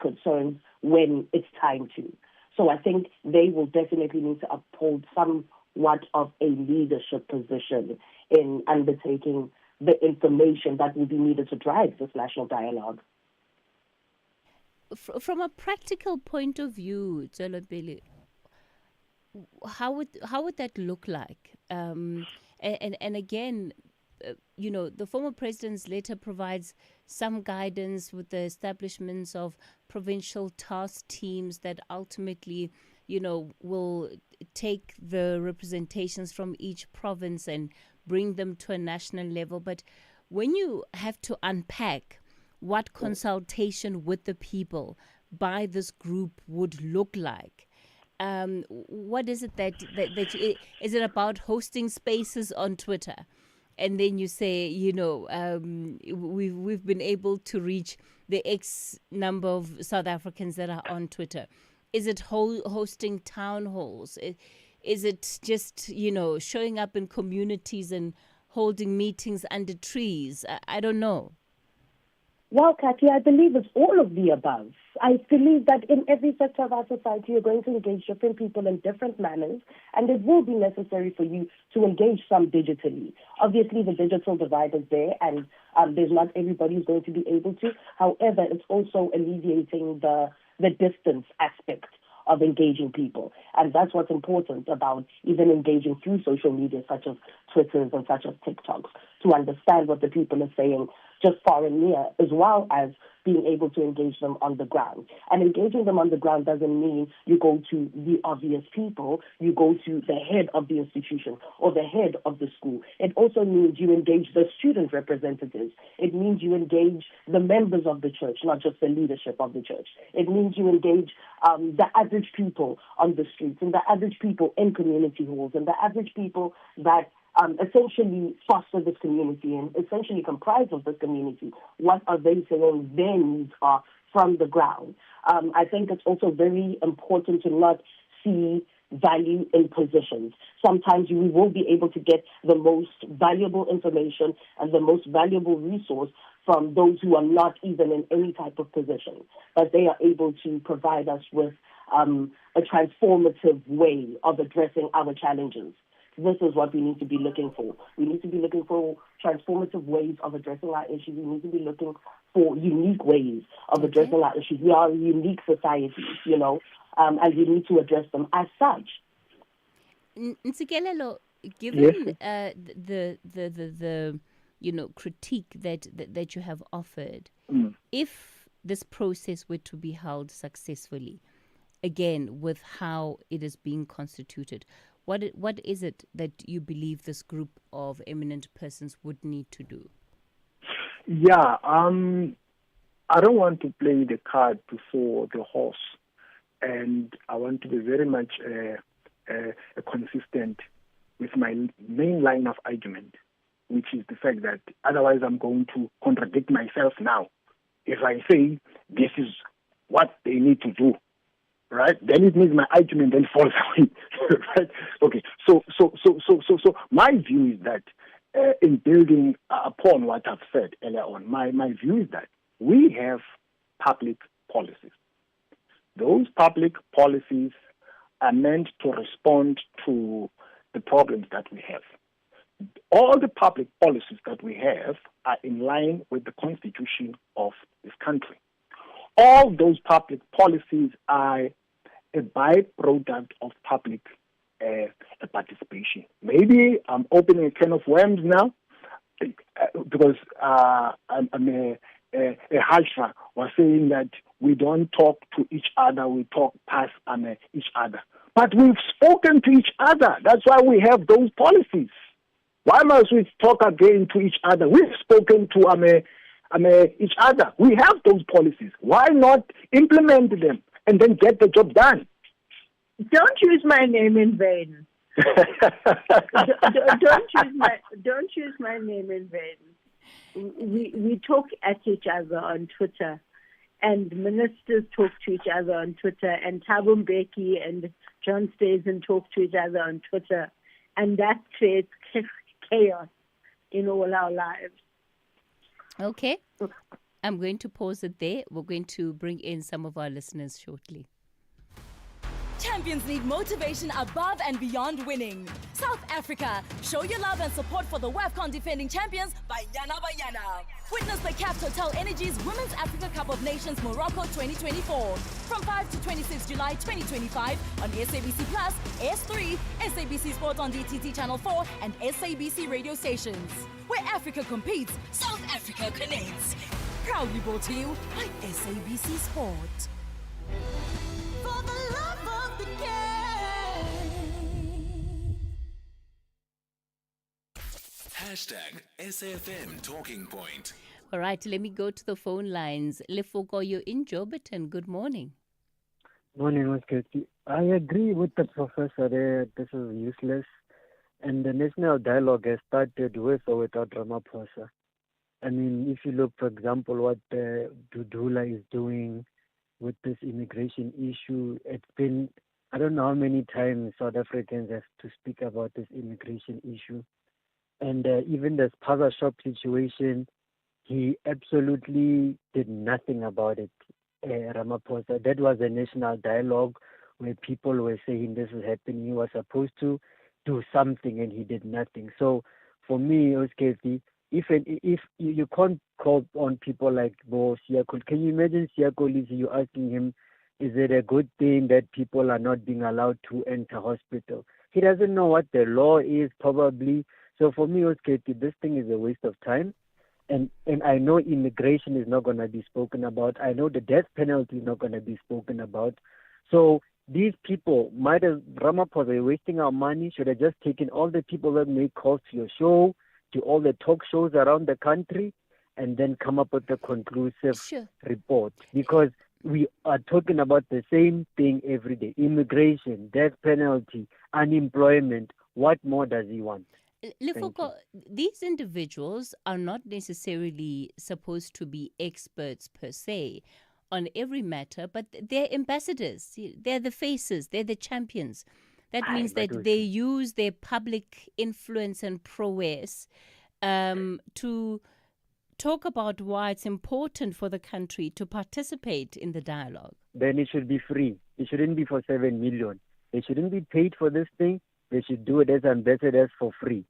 S1: concerns when it's time to. So I think they will definitely need to uphold somewhat of a leadership position in undertaking the information that will be needed to drive this national dialogue.
S12: From a practical point of view, Tsolopele, how would that look like? And again, the former president's letter provides some guidance with the establishments of provincial task teams that ultimately, will take the representations from each province and bring them to a national level. But when you have to unpack what consultation with the people by this group would look like, what is it that is it about hosting spaces on Twitter? And then you say, we've been able to reach the X number of South Africans that are on Twitter. Is it hosting town halls? Is it just, showing up in communities and holding meetings under trees? I don't know.
S1: Well, Cathy, I believe it's all of the above. I believe that in every sector of our society, you're going to engage different people in different manners, and it will be necessary for you to engage some digitally. Obviously, the digital divide is there, and there's not everybody who's going to be able to. However, it's also alleviating the distance aspect of engaging people. And that's what's important about even engaging through social media, such as Twitters and such as TikToks, to understand what the people are saying just far and near, as well as being able to engage them on the ground. And engaging them on the ground doesn't mean you go to the obvious people, you go to the head of the institution or the head of the school. It also means you engage the student representatives. It means you engage the members of the church, not just the leadership of the church. It means you engage the average people on the streets and the average people in community halls and the average people that essentially foster this community and essentially comprise of this community. What are they saying their needs are from the ground? I think it's also very important to not see value in positions. Sometimes we will be able to get the most valuable information and the most valuable resource from those who are not even in any type of position, but they are able to provide us with a transformative way of addressing our challenges. This is what we need to be looking for. We need to be looking for transformative ways of addressing our issues. We need to be looking for unique ways of addressing our issues. We are a unique society, and we need to address them as such.
S12: Ntsikelelo, given the critique that you have offered, if this process were to be held successfully, again with how it is being constituted, what is it that you believe this group of eminent persons would need to do?
S21: Yeah, I don't want to play the card before the horse, and I want to be very much consistent with my main line of argument, which is the fact that otherwise I'm going to contradict myself now. If I say this is what they need to do, right? Then it means my argument then falls away, right? Okay. So my view is that in building upon what I've said earlier on, my view is that we have public policies. Those public policies are meant to respond to the problems that we have. All the public policies that we have are in line with the constitution of this country. All those public policies are a byproduct of public participation. Maybe I'm opening a can of worms now because Hashra was saying that we don't talk to each other, we talk past each other. But we've spoken to each other. That's why we have those policies. Why must we talk again to each other? We've spoken to each other. We have those policies. Why not implement them and then get the job done?
S20: Don't use my name in vain. Don't use my name in vain. We talk at each other on Twitter, and ministers talk to each other on Twitter, and Thabo Mbeki and John Stazen talk to each other on Twitter, and that creates chaos in all our lives.
S12: Okay. I'm going to pause it there. We're going to bring in some of our listeners shortly.
S8: Champions need motivation above and beyond winning. South Africa, show your love and support for the WAFCON defending champions by Yana. Witness the CAF Total Energies Women's Africa Cup of Nations Morocco 2024 from 5 to 26 July 2025 on SABC Plus, S3, SABC Sport on DTT Channel 4 and SABC radio stations. Where Africa competes, South Africa connects. Proudly brought to you by SABC Sport. For the love of the game.
S7: Hashtag SAFM Talking Point.
S12: All right, let me go to the phone lines. Lefoko, you're in Joburton. Good morning.
S5: Morning, Cathy. I agree with the professor there. This is useless. And the national dialogue has started with or without Ramaphosa. I mean, if you look, for example, what Dudula is doing with this immigration issue, it's been, I don't know how many times South Africans have to speak about this immigration issue. And even the Spaza shop situation, he absolutely did nothing about it, Ramaphosa. That was a national dialogue where people were saying this is happening. He was supposed to do something and he did nothing. So for me, Cathy, if you can't call on people like Bo Siakol, can you imagine Siakol is you asking him, is it a good thing that people are not being allowed to enter hospital? He doesn't know what the law is, probably. So for me, Cathy, this thing is a waste of time. And I know immigration is not going to be spoken about. I know the death penalty is not going to be spoken about. So these people, might have, Ramaphosa, wasting our money, should have just taken all the people that make calls to your show, to all the talk shows around the country, and then come up with a conclusive report. Because we are talking about the same thing every day. Immigration, death penalty, unemployment. What more does he want?
S12: Lefoko, these individuals are not necessarily supposed to be experts per se on every matter, but they're ambassadors. They're the faces. They're the champions. That means that they use their public influence and prowess to talk about why it's important for the country to participate in the dialogue.
S5: Then it should be free. It shouldn't be for 7 million. They shouldn't be paid for this thing. They should do it as ambassadors for free.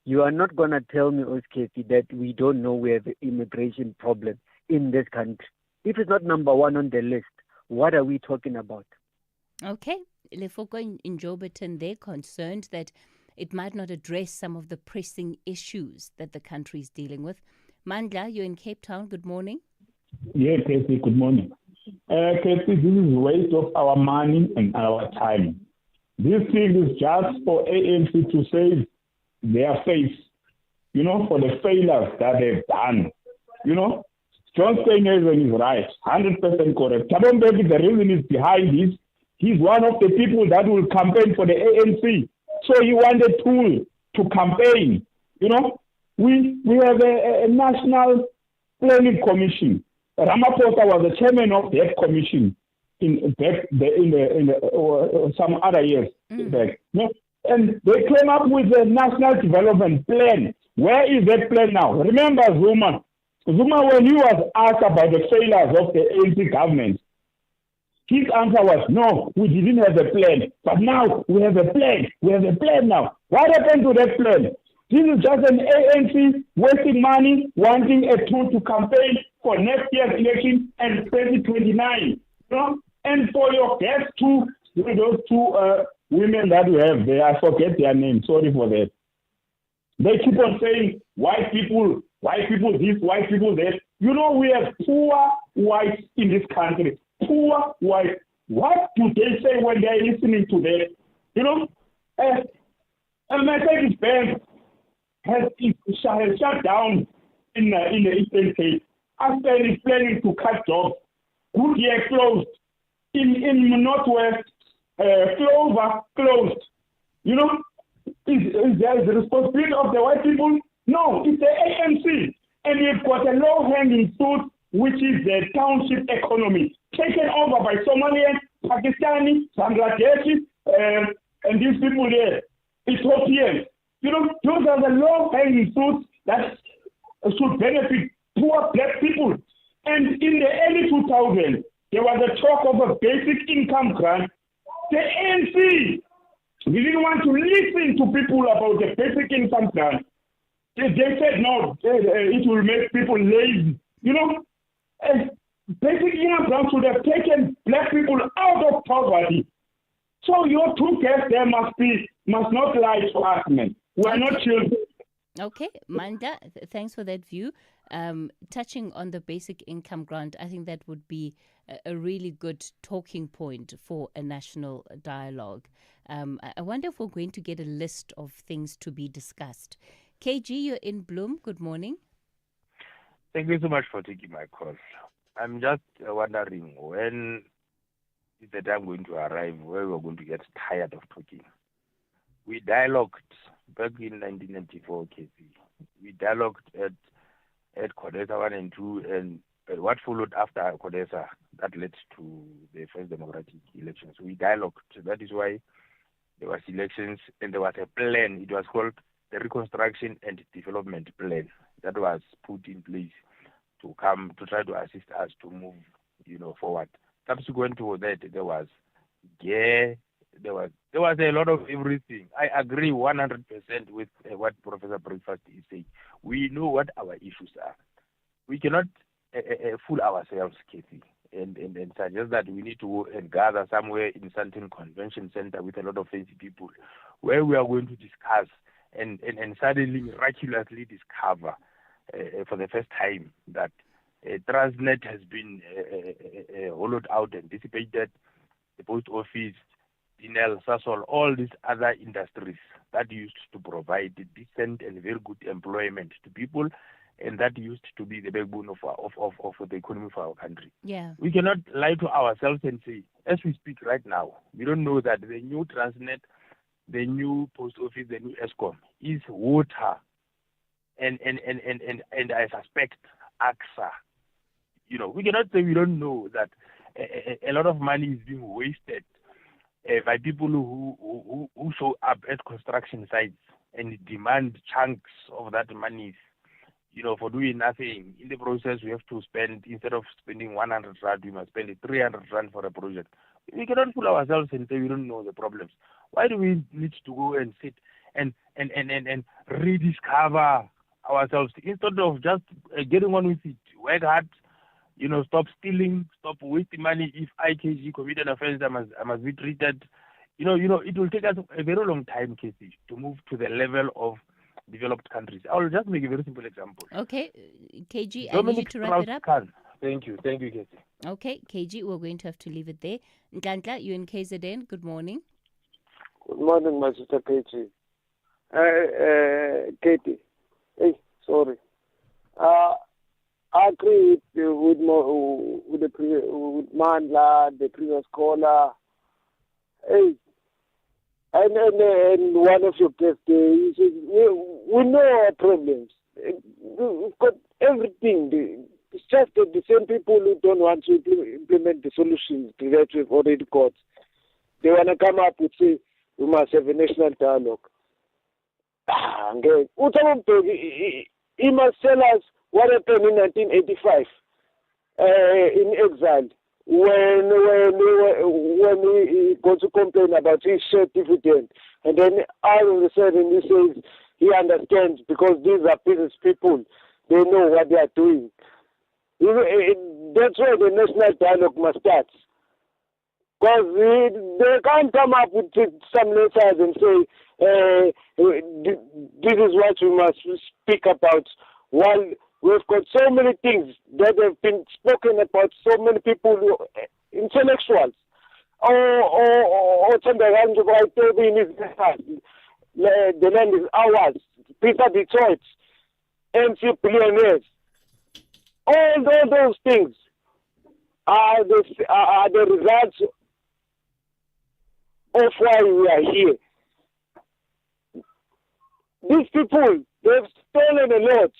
S5: You are not going to tell me, Cathy, that we don't know we have an immigration problem in this country. If it's not number one on the list, what are we talking about?
S12: Okay. Lefoko in Joburton, they're concerned that it might not address some of the pressing issues that the country is dealing with. Mandla, you're in Cape Town. Good morning.
S22: Yes, Cathy, good morning. Cathy, this is a waste of our money and our time. This thing is just for ANC to save their face, for the failures that they've done. John Steinhaven is right, 100% correct. Thabo Mbeki, the reason is behind this. He's one of the people that will campaign for the ANC. So he wanted a tool to campaign. We have a national planning commission. Ramaphosa was the chairman of that commission in some other years back. And they came up with a national development plan. Where is that plan now? Remember Zuma. Zuma, when he was asked about the failures of the ANC government, his answer was, no, we didn't have a plan. But now we have a plan. We have a plan now. What happened to that plan? This is just an ANC wasting money, wanting a tool to campaign for next year's election and 2029. And for your guests, those two women that we have there, I forget their name. Sorry for that. They keep on saying, white people this, white people that. We have poor whites in this country. Poor white. What do they say when they're listening to that? A Mercedes-Benz has shut down in the Eastern Cape. Aspen is planning to cut jobs. Goodyear closed. In Northwest, Clover closed. You know, is there the responsibility of the white people? No, it's the ANC. And we've got a low-hanging fruit, which is the township economy, taken over by Somalians, Pakistani, Bangladeshi, and these people there, Ethiopians. You know, those are the low-hanging fruits that should benefit poor black people. And in the early 2000s, there was a talk of a basic income grant. The ANC, we didn't want to listen to people about the basic income grant. They said, no, it will make people lazy. You know, basic income grant should have taken black people out of poverty. So your two guests there must not lie to us, man. We are not children.
S12: Okay, Manda, thanks for that view. Touching on the basic income grant, I think that would be a really good talking point for a national dialogue. I wonder if we're going to get a list of things to be discussed. KG, you're in Bloom. Good morning.
S2: Thank you so much for taking my call. I'm just wondering when is the time going to arrive where we're going to get tired of talking. We dialogued back in 1994, KC. We dialogued at CODESA 1 and 2, and what followed after CODESA, that led to the first democratic elections. We dialogued. That is why there was elections, and there was a plan. It was called the Reconstruction and Development Plan that was put in place to try to assist us to move, forward. Subsequent to that, there was there was a lot of everything. I agree 100% with what Professor Breakfast is saying. We know what our issues are. We cannot fool ourselves, Cathy, and suggest that we need to go and gather somewhere in Sandton Convention Center with a lot of fancy people where we are going to discuss and suddenly miraculously discover for the first time that Transnet has been hollowed out and dissipated. The post office, Dinel, Sasol, all these other industries that used to provide decent and very good employment to people, and that used to be the backbone of the economy for our country.
S12: Yeah.
S2: We cannot lie to ourselves and say, as we speak right now, we don't know that the new Transnet, the new post office, the new ESCOM is water, and I suspect AXA. We cannot say we don't know that a lot of money is being wasted by people who show up at construction sites and demand chunks of that money, for doing nothing. In the process, we have to spend, instead of spending 100 rand, we must spend 300 rand for a project. We cannot fool ourselves and say we don't know the problems. Why do we need to go and sit and rediscover ourselves instead of just getting on with it? Work hard, stop stealing, stop wasting money. If IKG committed an offense, I must be treated. It will take us a very long time, Casey, to move to the level of developed countries. I will just make a very simple example.
S12: Okay, KG, I need you to wrap it up.
S2: Thank you, Casey.
S12: Okay, KG, we're going to have to leave it there. Nkandla, you in KZN, good morning.
S6: Good morning, my sister KG. Katie. Hey, sorry. I agree with Mandla, the previous caller. Hey, and one of your guests, he says, we know our problems. We've got everything. It's just that the same people who don't want to implement the solutions that we've already got, they want to come up with, say, we must have a national dialogue. He must tell us what happened in 1985 in exile when he goes to complain about his share dividend, and then all of a sudden he says he understands because these are business people, they know what they are doing. That's why the national dialogue must start. Because they can't come up with some letters and say, this is what we must speak about. While we've got so many things that have been spoken about, so many people, intellectuals. The land is ours. Peter Detroit, MC billionaires. All those things are the results of why we are here. These people, they've stolen a lot.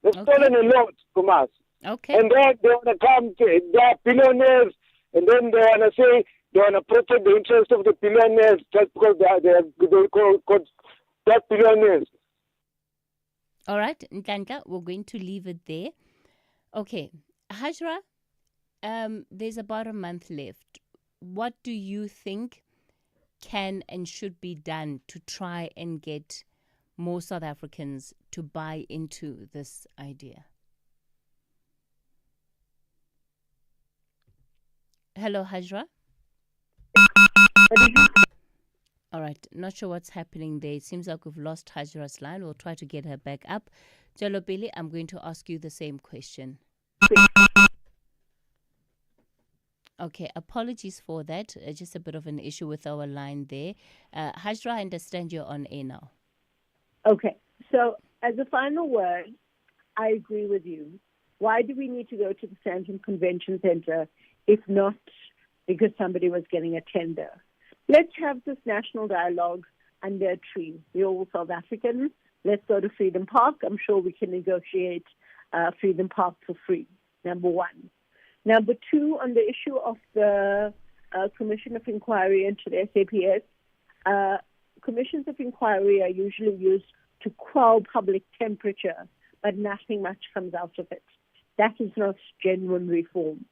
S6: They've stolen a lot from us.
S12: Okay.
S6: And then they want to come to, they're billionaires, and then they want to say they want to protect the interest of the billionaires just because they're called billionaires.
S12: All right, Nhlanhla, we're going to leave it there. Okay, Hajra, there's about a month left. What do you think can and should be done to try and get more South Africans to buy into this idea? Hello, Hajra? All right, not sure what's happening there. It seems like we've lost Hajra's line. We'll try to get her back up. Jalopeli, I'm going to ask you the same question. Okay, apologies for that. Just a bit of an issue with our line there. Hajra, I understand you're on air now.
S20: Okay, so as a final word, I agree with you. Why do we need to go to the Sandton Convention Center if not because somebody was getting a tender? Let's have this national dialogue under a tree. We're all South Africans. Let's go to Freedom Park. I'm sure we can negotiate Freedom Park for free, number one. Number two, on the issue of the Commission of Inquiry into the SAPS, commissions of inquiry are usually used to quell public temperature, but nothing much comes out of it. That is not genuine reform.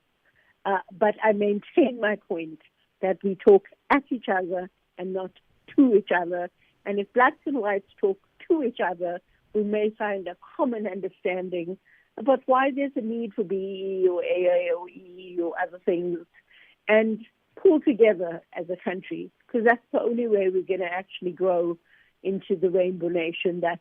S20: But I maintain my point that we talk at each other and not to each other. And if blacks and whites talk to each other, we may find a common understanding about why there's a need for BEE or AAOE or other things, and pull together as a country, because that's the only way we're going to actually grow into the rainbow nation that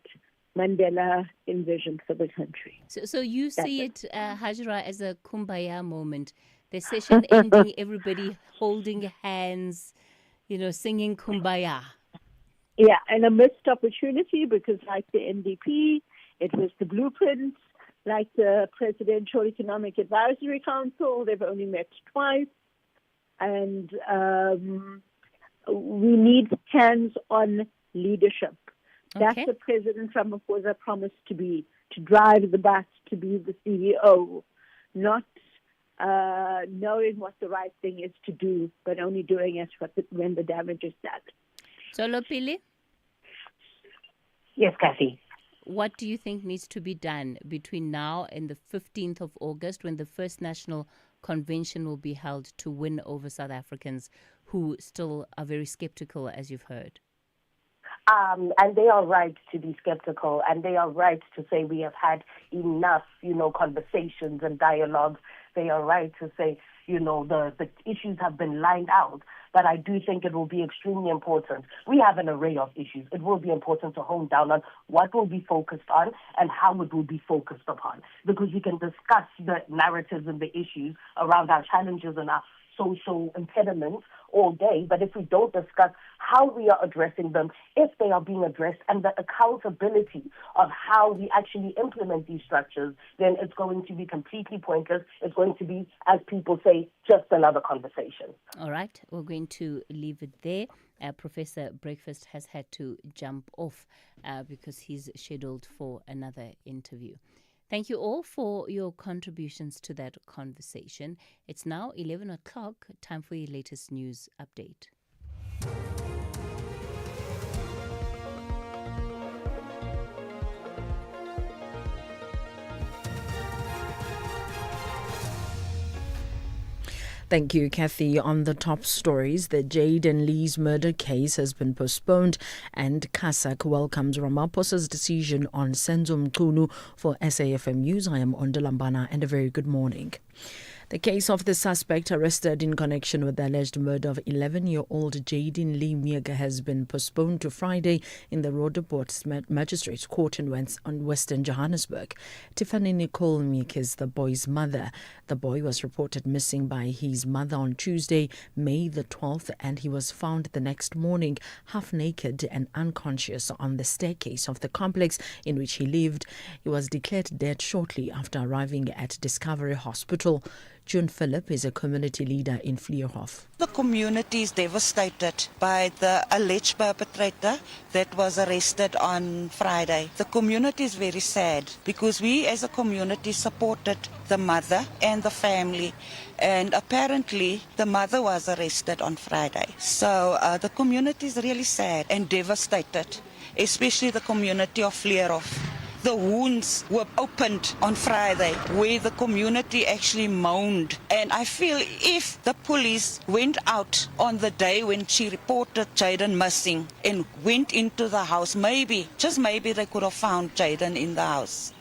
S20: Mandela envisioned for the country.
S12: So you see it, Hajra, as a kumbaya moment. The session ending, everybody holding hands, singing kumbaya.
S20: Yeah, and a missed opportunity because like the NDP, it was the blueprint. Like the Presidential Economic Advisory Council, they've only met twice. And we need hands-on leadership. That's what President Ramaphosa promised to be, to drive the bus, to be the CEO, not knowing what the right thing is to do, but only doing it when the damage is done.
S12: Jalopeli?
S1: Yes, Cathy.
S12: What do you think needs to be done between now and the 15th of August when the first national convention will be held to win over South Africans who still are very skeptical, as you've heard?
S1: And they are right to be skeptical, and they are right to say we have had enough, conversations and dialogues. They are right to say, the issues have been lined out. But I do think it will be extremely important. We have an array of issues. It will be important to hone down on what will be focused on and how it will be focused upon. Because we can discuss the narratives and the issues around our challenges and our social impediments all day, but if we don't discuss how we are addressing them, if they are being addressed, and the accountability of how we actually implement these structures, then it's going to be completely pointless. It's going to be, as people say, just another conversation.
S12: All right, we're going to leave it there. Professor Breakfast has had to jump off because he's scheduled for another interview. Thank you all for your contributions to that conversation. It's now 11 o'clock, time for your latest news update.
S3: Thank you, Cathy. On the top stories, the Jaden Lee's murder case has been postponed, and CASAC welcomes Ramaphosa's decision on Senzo Mchunu. For SAFM News, I am Ondalambana, and a very good morning. The case of the suspect arrested in connection with the alleged murder of 11-year-old Jaden Meek has been postponed to Friday in the Roodepoort Magistrates Court in Western Johannesburg. Tiffany Nicole Meek is the boy's mother. The boy was reported missing by his mother on Tuesday, May the 12th, and he was found the next morning half naked and unconscious on the staircase of the complex in which he lived. He was declared dead shortly after arriving at Discovery Hospital. June Phillip is a community leader in Vleerhof.
S10: The community is devastated by the alleged perpetrator that was arrested on Friday. The community is very sad because we as a community supported the mother and the family, and apparently the mother was arrested on Friday. So the community is really sad and devastated, especially the community of Vleerhof. The wounds were opened on Friday where the community actually moaned. And I feel if the police went out on the day when she reported Jaden missing and went into the house, maybe, just maybe they could have found Jaden in the house.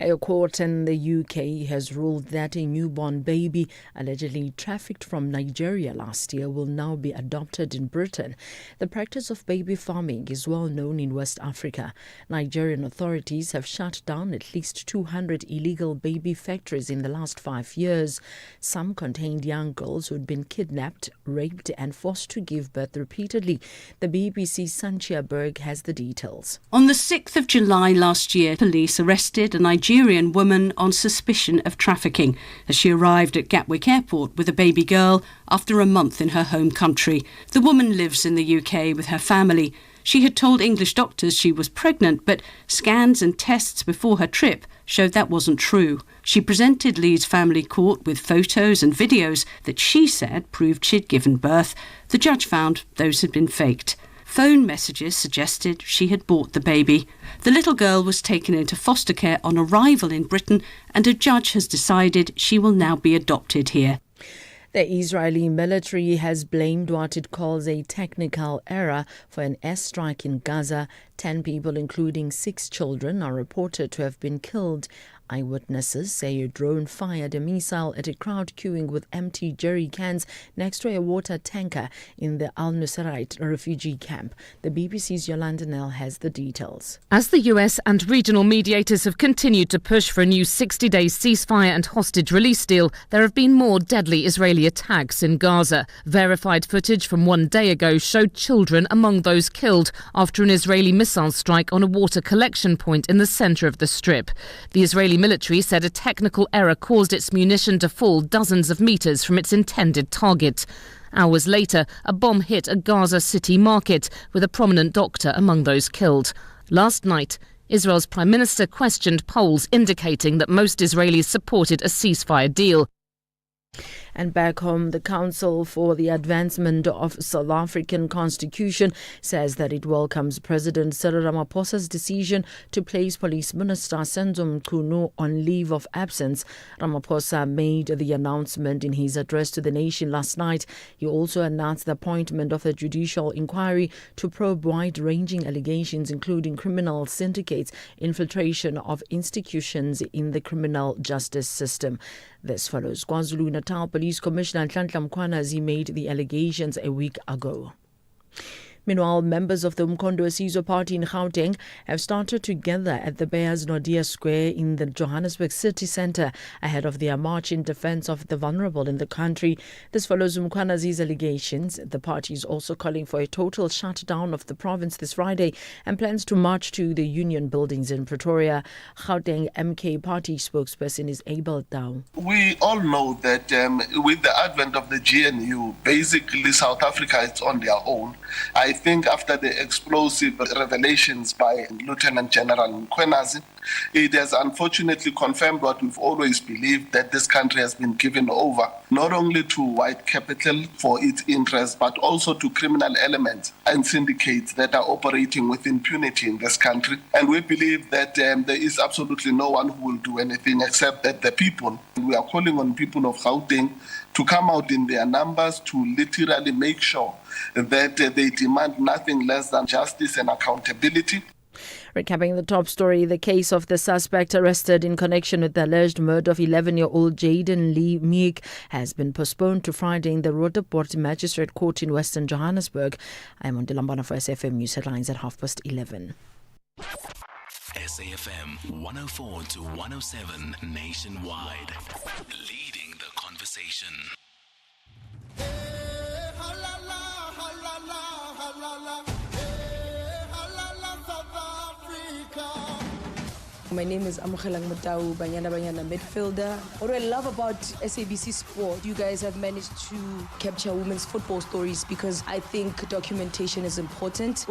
S3: A court in the UK has ruled that a newborn baby allegedly trafficked from Nigeria last year will now be adopted in Britain. The practice of baby farming is well known in West Africa. Nigerian authorities have shut down at least 200 illegal baby factories in the last 5 years. Some contained young girls who'd been kidnapped, raped and forced to give birth repeatedly. The BBC's Sanchia Berg has the details.
S11: On the 6th of July last year, police arrested a Nigerian woman on suspicion of trafficking as she arrived at Gatwick Airport with a baby girl after a month in her home country. The woman lives in the UK with her family. She had told English doctors she was pregnant, but scans and tests before her trip showed that wasn't true. She presented Lee's family court with photos and videos that she said proved she'd given birth. The judge found those had been faked. Phone messages suggested she had bought the baby. The little girl was taken into foster care on arrival in Britain, and a judge has decided she will now be adopted here.
S3: The Israeli military has blamed what it calls a technical error for an airstrike in Gaza. 10 people, including 6 children, are reported to have been killed. Eyewitnesses say a drone fired a missile at a crowd queuing with empty jerry cans next to a water tanker in the Al Nusayrat refugee camp. The BBC's Yolanda Nell has the details.
S23: As the US and regional mediators have continued to push for a new 60-day ceasefire and hostage release deal, there have been more deadly Israeli attacks in Gaza. Verified footage from one day ago showed children among those killed after an Israeli missile strike on a water collection point in the center of the strip. The Israeli military said a technical error caused its munition to fall dozens of meters from its intended target. Hours later, a bomb hit a Gaza City market, with a prominent doctor among those killed. Last night, Israel's Prime Minister questioned polls indicating that most Israelis supported a ceasefire deal.
S3: And back home, the Council for the Advancement of South African Constitution says that it welcomes President Cyril Ramaphosa's decision to place Police Minister Senzo Mchunu on leave of absence. Ramaphosa made the announcement in his address to the nation last night. He also announced the appointment of a judicial inquiry to probe wide-ranging allegations, including criminal syndicates, infiltration of institutions in the criminal justice system. This follows KwaZulu-Natal Police Commissioner Nhlanhla Mkhwanazi made the allegations a week ago. Meanwhile, members of the Umkhonto weSizwe party in Gauteng have started to gather at the Beyers Naudé Square in the Johannesburg city centre ahead of their march in defence of the vulnerable in the country. This follows Mkhwanazi's allegations. The party is also calling for a total shutdown of the province this Friday and plans to march to the union buildings in Pretoria. Gauteng MK party spokesperson is Abel Dow.
S24: We all know that with the advent of the GNU, basically South Africa is on their own. I think after the explosive revelations by Lieutenant General Mkhwanazi, it has unfortunately confirmed what we've always believed, that this country has been given over not only to white capital for its interests, but also to criminal elements and syndicates that are operating with impunity in this country. And we believe that there is absolutely no one who will do anything except that the people. We are calling on people of Gauteng to come out in their numbers to literally make sure that they demand nothing less than justice and accountability.
S3: Recapping the top story, the case of the suspect arrested in connection with the alleged murder of 11-year-old Jaden Meek has been postponed to Friday in the Rotterport Magistrate Court in Western Johannesburg. I'm on Lambana for SAFM News Headlines at 11:30.
S7: SAFM 104 to 107 nationwide. Leading the conversation.
S13: My name is Amogelang Motau, Banyana midfielder. What I love about SABC Sport, you guys have managed to capture women's football stories because I think documentation is important.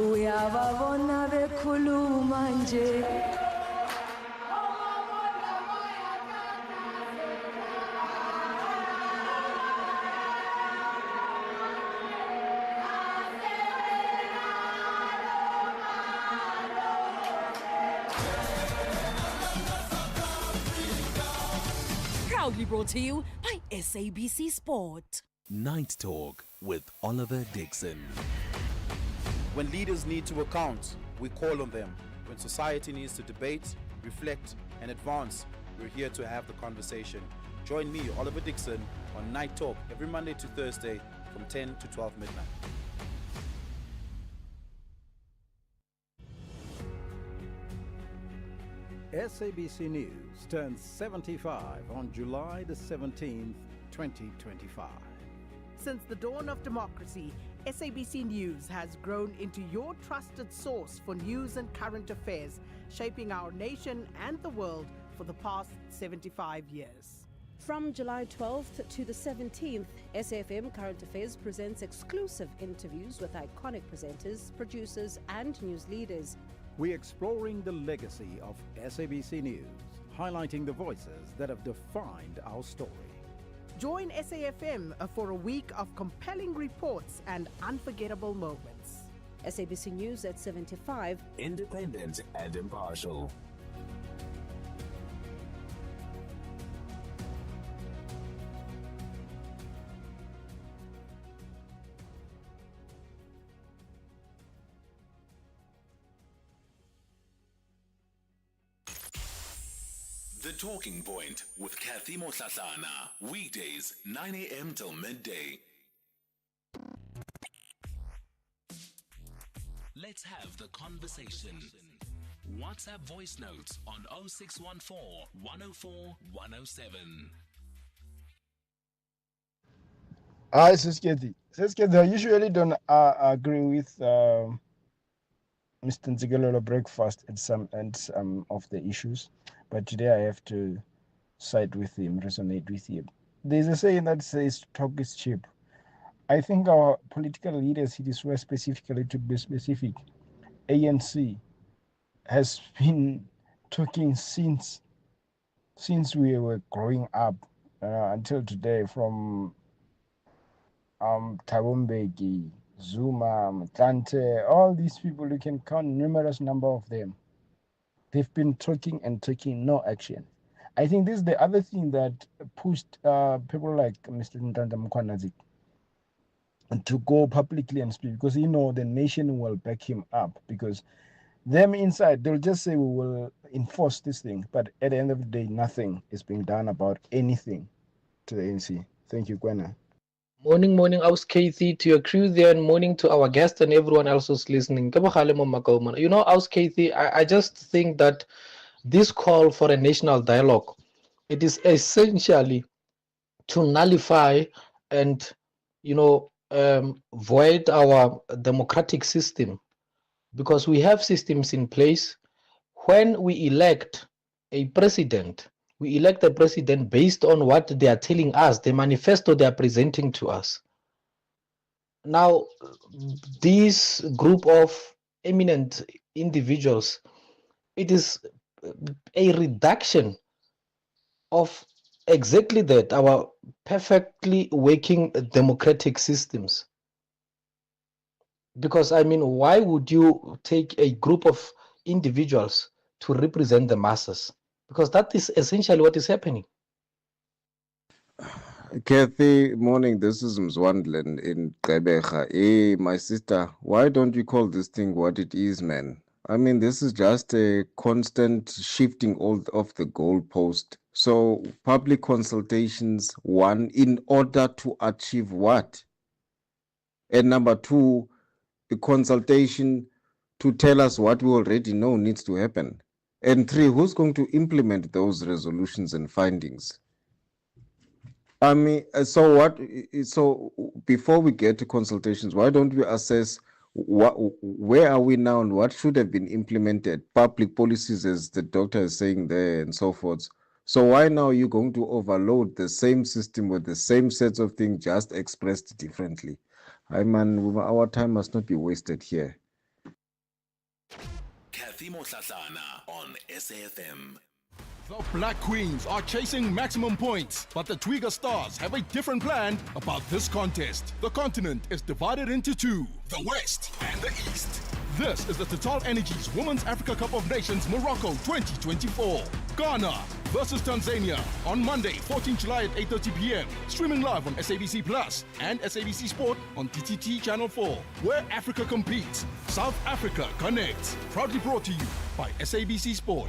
S8: Proudly brought to you by SABC Sport.
S9: Night Talk with Oliver Dixon.
S17: When leaders need to account, we call on them. When society needs to debate, reflect, and advance, we're here to have the conversation. Join me, Oliver Dixon, on Night Talk every Monday to Thursday from 10 to 12 midnight. SABC News turns 75 on July the 17th, 2025.
S18: Since the dawn of democracy, SABC News has grown into your trusted source for news and current affairs, shaping our nation and the world for the past 75 years.
S19: From July 12th to the 17th, SAFM Current Affairs presents exclusive interviews with iconic presenters, producers, and news leaders.
S17: We're exploring the legacy of SABC News, highlighting the voices that have defined our story.
S18: Join SAFM for a week of compelling reports and unforgettable moments.
S19: SABC News at 75.
S7: Independent and impartial. The Talking Point with Cathy Mohlahlana. Weekdays, 9 a.m. till midday. Let's have the conversation. WhatsApp voice notes on 0614 104 107.
S14: Hi, Cathy. Cathy, I usually don't agree with Mr. Nzigelelo breakfast at some of the issues, but today I have to side with him, resonate with him. There's a saying that says talk is cheap. I think our political leaders, it is where specifically to be specific, ANC has been talking since we were growing up until today, from Thabo Mbeki, Zuma, Mtlante, all these people, you can count numerous number of them. They've been talking and taking no action. I think this is the other thing that pushed people like Mr. Ntanda Mkhwanazi to go publicly and speak, because the nation will back him up, because them inside, they'll just say we will enforce this thing, but at the end of the day, nothing is being done about anything to the ANC. Thank you, Gwenna.
S15: Morning, I was Cathy, to your crew there, and morning to our guest and everyone else who's listening. I was Cathy, I just think that this call for a national dialogue, it is essentially to nullify and, void our democratic system, because we have systems in place. When we elect a president, we elect a president based on what they are telling us, the manifesto they are presenting to us. Now, this group of eminent individuals, it is a reduction of exactly that, our perfectly working democratic systems. Because, why would you take a group of individuals to represent the masses? Because that is essentially what is happening.
S16: Cathy, morning. This is Mzwandlen in Gqeberha. Hey, my sister, why don't you call this thing what it is, man? I mean, this is just a constant shifting of the goalpost. So, public consultations, one, in order to achieve what? And number two, the consultation to tell us what we already know needs to happen. And three, who's going to implement those resolutions and findings? I mean, so what? So before we get to consultations, why don't we assess where are we now and what should have been implemented? Public policies, as the doctor is saying there, and so forth. So why now are you going to overload the same system with the same sets of things just expressed differently? I mean, our time must not be wasted here.
S7: Cathy Mohlahlana on SAFM.
S4: The Black Queens are chasing maximum points, but the Twiga Stars have a different plan about this contest. The continent is divided into two, the West and the East. This is the Total Energies Women's Africa Cup of Nations Morocco 2024. Ghana versus Tanzania on Monday, 14 July at 8:30 p.m. Streaming live on SABC Plus and SABC Sport on TTT Channel 4. Where Africa competes, South Africa connects. Proudly brought to you by SABC Sport.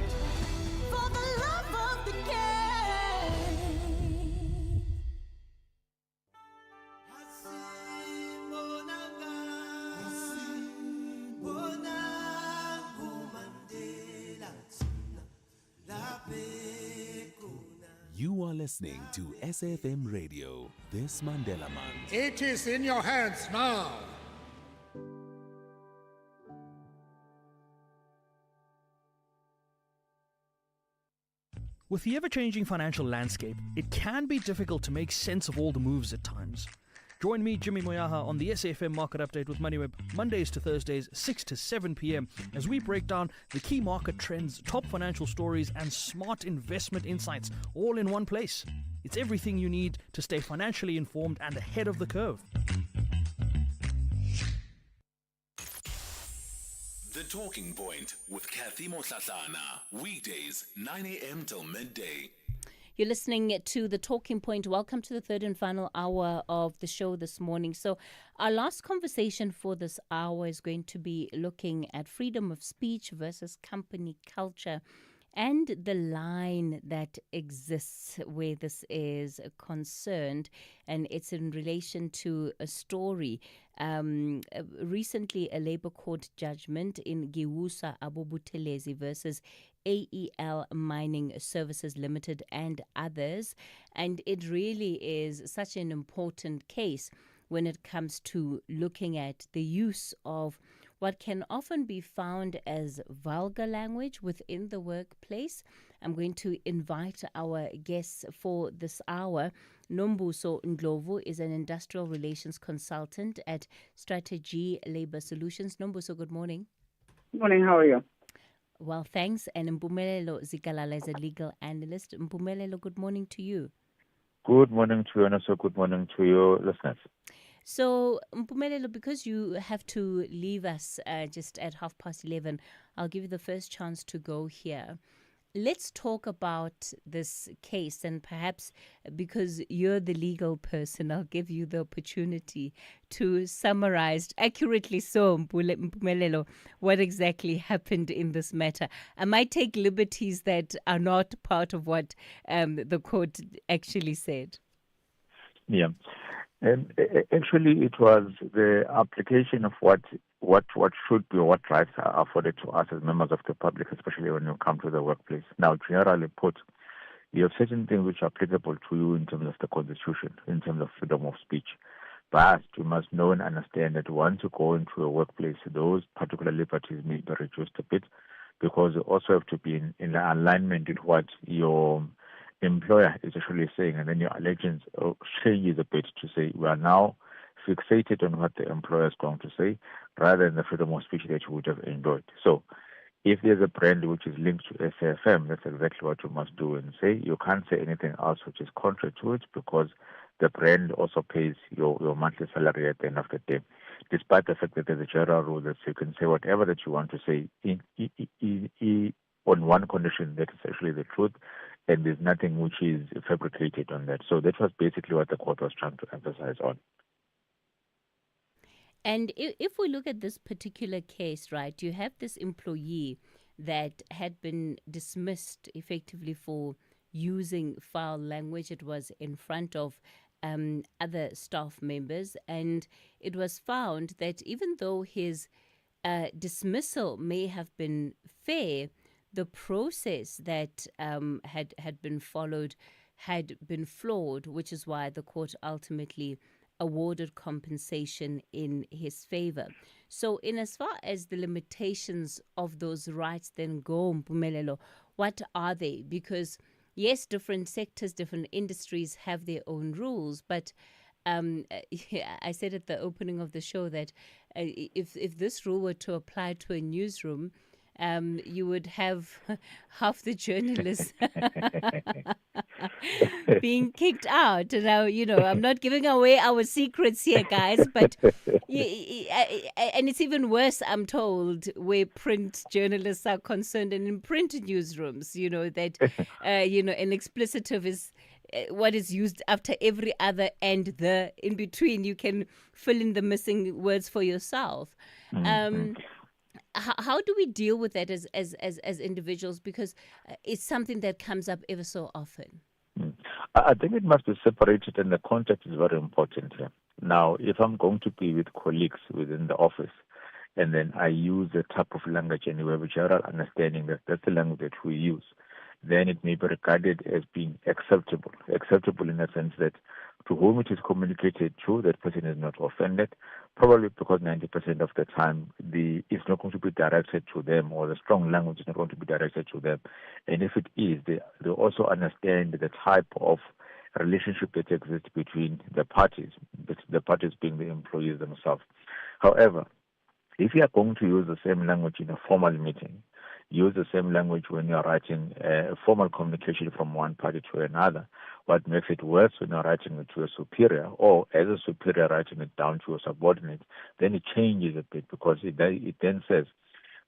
S9: You are listening to SAFM Radio this Mandela Month.
S5: It is in your hands now.
S21: With the ever-changing financial landscape, it can be difficult to make sense of all the moves at times. Join me, Jimmy Moyaha, on the SAFM Market Update with MoneyWeb, Mondays to Thursdays, 6 to 7 p.m, as we break down the key market trends, top financial stories, and smart investment insights, all in one place. It's everything you need to stay financially informed and ahead of the curve.
S7: The Talking Point with Cathy Mohlahlana. Weekdays, 9 a.m. till midday.
S12: You're listening to The Talking Point. Welcome to the third and final hour of the show this morning. So our last conversation for this hour is going to be looking at freedom of speech versus company culture and the line that exists where this is concerned. And it's in relation to a story. Recently, a Labour Court judgment in Giwusa Abubutelezi versus AEL Mining Services Limited and others. And it really is such an important case when it comes to looking at the use of what can often be found as vulgar language within the workplace. I'm going to invite our guests for this hour. Nombuso Ndlovu is an industrial relations consultant at Strategy Labour Solutions. Nombuso, good morning.
S22: Good morning, how are you?
S12: Well, thanks. And Mpumelelo Zikalala is a legal analyst. Mpumelelo, good morning to you.
S25: Good morning to you, and also good morning to your listeners.
S12: So, Mpumelelo, because you have to leave us just at 11:30, I'll give you the first chance to go here. Let's talk about this case, and perhaps because you're the legal person, I'll give you the opportunity to summarize accurately so, Mpumelelo, what exactly happened in this matter. I might take liberties that are not part of what the court actually said.
S25: Yeah. Actually, it was the application of what should be or what rights are afforded to us as members of the public, especially when you come to the workplace. Now, generally put, you have certain things which are applicable to you in terms of the Constitution, in terms of freedom of speech. But you must know and understand that once you go into a workplace, those particular liberties may be reduced a bit, because you also have to be in alignment with what your employer is actually saying, and then your allegiance changes a bit to say we are now fixated on what the employer is going to say rather than the freedom of speech that you would have enjoyed. So if there's a brand which is linked to SAFM, that's exactly what you must do and say. You can't say anything else which is contrary to it, because the brand also pays your monthly salary at the end of the day, despite the fact that there's a general rule that you can say whatever that you want to say on one condition, that is actually the truth, and there's nothing which is fabricated on that. So that was basically what the court was trying to emphasize on.
S12: And if we look at this particular case, right, you have this employee that had been dismissed effectively for using foul language. It was in front of other staff members, and it was found that even though his dismissal may have been fair, the process that had been followed had been flawed, which is why the court ultimately awarded compensation in his favor. So, in as far as the limitations of those rights then go, Mpumelelo, what are they? Because yes, different sectors, different industries have their own rules, but I said at the opening of the show that if this rule were to apply to a newsroom, you would have half the journalists being kicked out. Now, I'm not giving away our secrets here, guys, but and it's even worse, I'm told, where print journalists are concerned, and in print newsrooms, that, an explicitive is what is used after every other and the in between. You can fill in the missing words for yourself. How do we deal with that as individuals? Because it's something that comes up ever so often.
S25: I think it must be separated, and the context is very important here. Now, if I'm going to be with colleagues within the office, and then I use a type of language and we have a general understanding that that's the language that we use, then it may be regarded as being acceptable. Acceptable in the sense that to whom it is communicated to, that person is not offended, probably because 90% of the time it's not going to be directed to them, or the strong language is not going to be directed to them. And if it is, they also understand the type of relationship that exists between the parties being the employees themselves. However, if you are going to use the same language in a formal meeting, use the same language when you are writing a formal communication from one party to another, what makes it worse when you're writing it to a superior, or as a superior writing it down to a subordinate, then it changes a bit, because it then says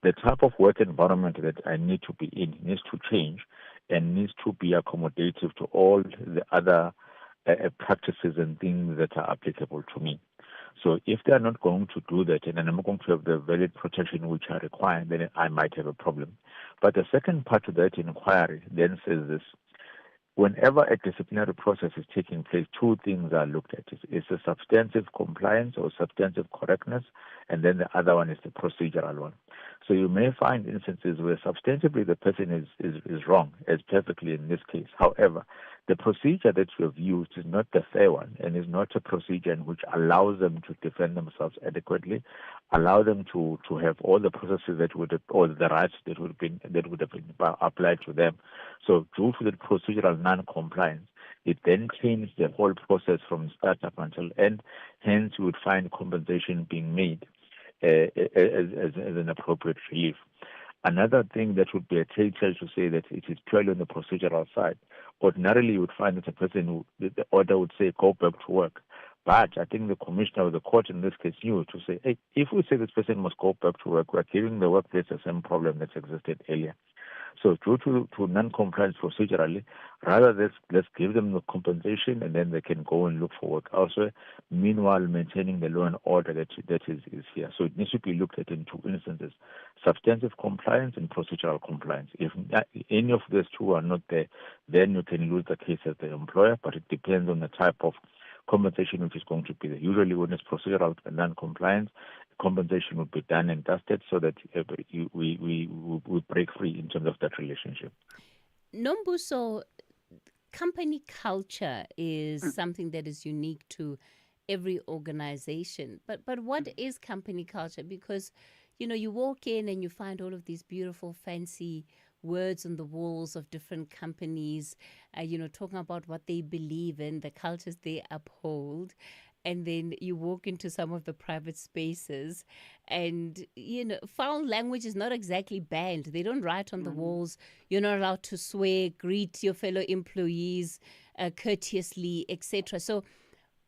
S25: the type of work environment that I need to be in needs to change and needs to be accommodative to all the other practices and things that are applicable to me. So if they are not going to do that, and I'm not going to have the valid protection which I require, then I might have a problem. But the second part of that inquiry then says this: whenever a disciplinary process is taking place, two things are looked at. It's a substantive compliance or substantive correctness, and then the other one is the procedural one. So you may find instances where substantively the person is wrong, as perfectly in this case. However, the procedure that you have used is not the fair one, and is not a procedure in which allows them to defend themselves adequately, allow them to have all the processes that would have, or the rights that would have been applied to them. So due to the procedural non-compliance, it then changed the whole process from start up until end. Hence, you would find compensation being made as an appropriate relief. Another thing that would be a telltale to say that it is purely on the procedural side. Ordinarily, you would find that a person, the order would say, go back to work. But I think the commissioner or the court in this case knew to say, hey, if we say this person must go back to work, we're giving the workplace the same problem that existed earlier. So due to non-compliance procedurally, rather let's give them the compensation, and then they can go and look for work elsewhere, meanwhile maintaining the law and order that is here. So it needs to be looked at in two instances: substantive compliance and procedural compliance. If any of those two are not there, then you can lose the case as the employer, but it depends on the type of compensation which is going to be there. Usually when it's procedural and non-compliance, compensation would be done and dusted, so that we break free in terms of that relationship.
S12: Nombuso, company culture is something that is unique to every organization. But what is company culture? Because, you walk in and you find all of these beautiful, fancy words on the walls of different companies, talking about what they believe in, the cultures they uphold. And then you walk into some of the private spaces and, foul language is not exactly banned. They don't write on the walls, you're not allowed to swear, greet your fellow employees courteously, etc. So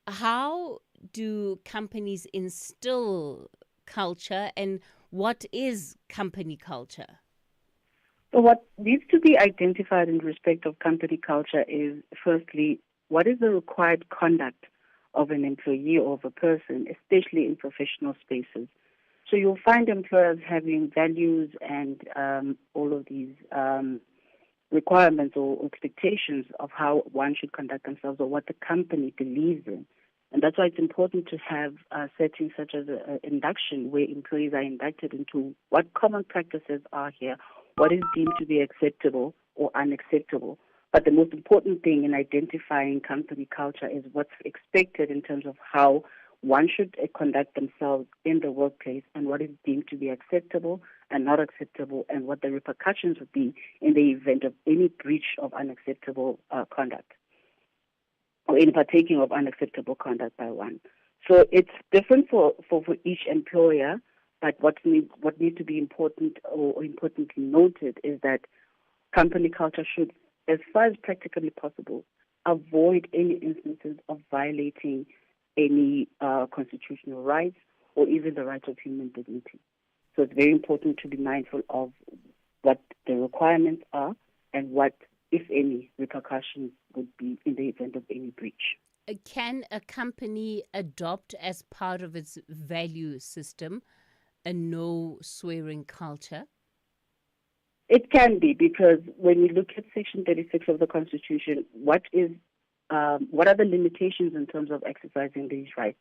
S12: how do companies instill culture, and what is company culture?
S1: So what needs to be identified in respect of company culture is, firstly, what is the required conduct of an employee or of a person, especially in professional spaces. So you'll find employers having values and all of these requirements or expectations of how one should conduct themselves or what the company believes in. And that's why it's important to have settings such as an induction where employees are inducted into what common practices are here, what is deemed to be acceptable or unacceptable. But the most important thing in identifying company culture is what's expected in terms of how one should conduct themselves in the workplace and what is deemed to be acceptable and not acceptable and what the repercussions would be in the event of any breach of unacceptable conduct or any partaking of unacceptable conduct by one. So it's different for each employer, but what needs to be important or importantly noted is that company culture should, as far as practically possible, avoid any instances of violating any constitutional rights or even the rights of human dignity. So it's very important to be mindful of what the requirements are and what, if any, repercussions would be in the event of any breach.
S12: Can a company adopt as part of its value system a no swearing culture?
S1: It can be, because when we look at Section 36 of the Constitution, what are the limitations in terms of exercising these rights?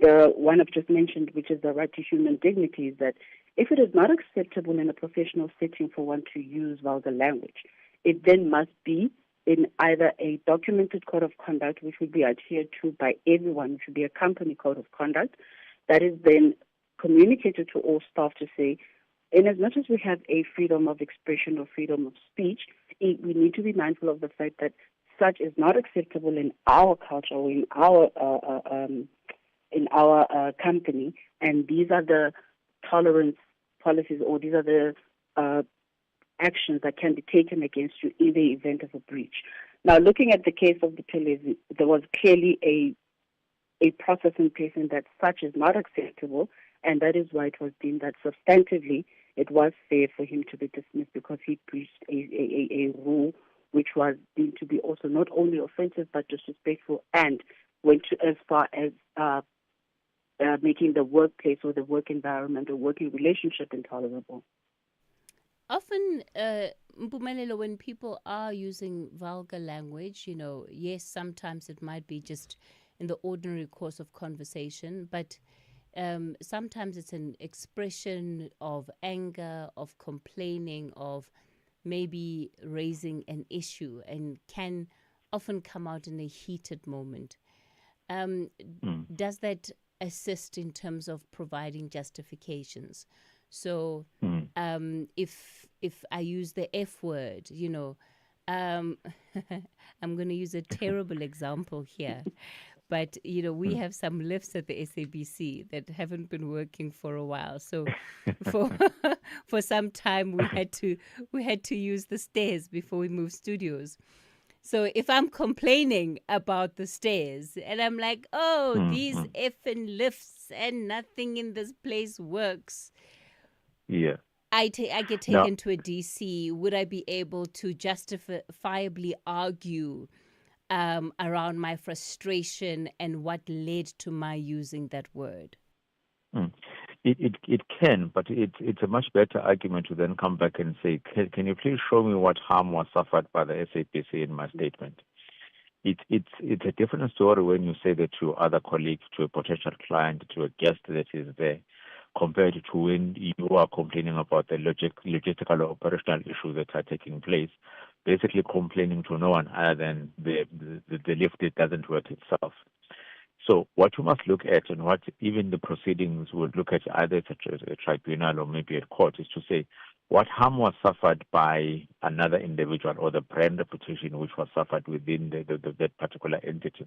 S1: The one I've just mentioned, which is the right to human dignity, is that if it is not acceptable in a professional setting for one to use vulgar language, it then must be in either a documented code of conduct, which would be adhered to by everyone, which would be a company code of conduct, that is then communicated to all staff to say, in as much as we have a freedom of expression or freedom of speech, we need to be mindful of the fact that such is not acceptable in our culture or in our company, and these are the tolerance policies or these are the actions that can be taken against you in the event of a breach. Now, looking at the case of the Pelezi, there was clearly a process in place in that such is not acceptable, and that is why it was deemed that substantively it was fair for him to be dismissed because he breached a rule which was deemed to be also not only offensive but disrespectful and went as far as making the workplace or the work environment or working relationship intolerable.
S12: Often, Mpumelelo, when people are using vulgar language, yes, sometimes it might be just in the ordinary course of conversation, but sometimes it's an expression of anger, of complaining, of maybe raising an issue, and can often come out in a heated moment. Does that assist in terms of providing justifications? So if I use the F word, I'm going to use a terrible example here. But, we have some lifts at the SABC that haven't been working for a while. So for some time we had to use the stairs before we moved studios. So if I'm complaining about the stairs and I'm like, these effing lifts and nothing in this place works.
S25: Yeah.
S12: I get taken to a DC. Would I be able to justifiably argue around my frustration and what led to my using that word?
S25: It can, but it's a much better argument to then come back and say, can you please show me what harm was suffered by the SABC in my statement? It's a different story when you say that to other colleagues, to a potential client, to a guest that is there, compared to when you are complaining about the logistical or operational issues that are taking place, basically complaining to no one other than the lift that doesn't work itself. So what you must look at, and what even the proceedings would look at, either at a tribunal or maybe at court, is to say what harm was suffered by another individual or the brand reputation which was suffered within that particular entity.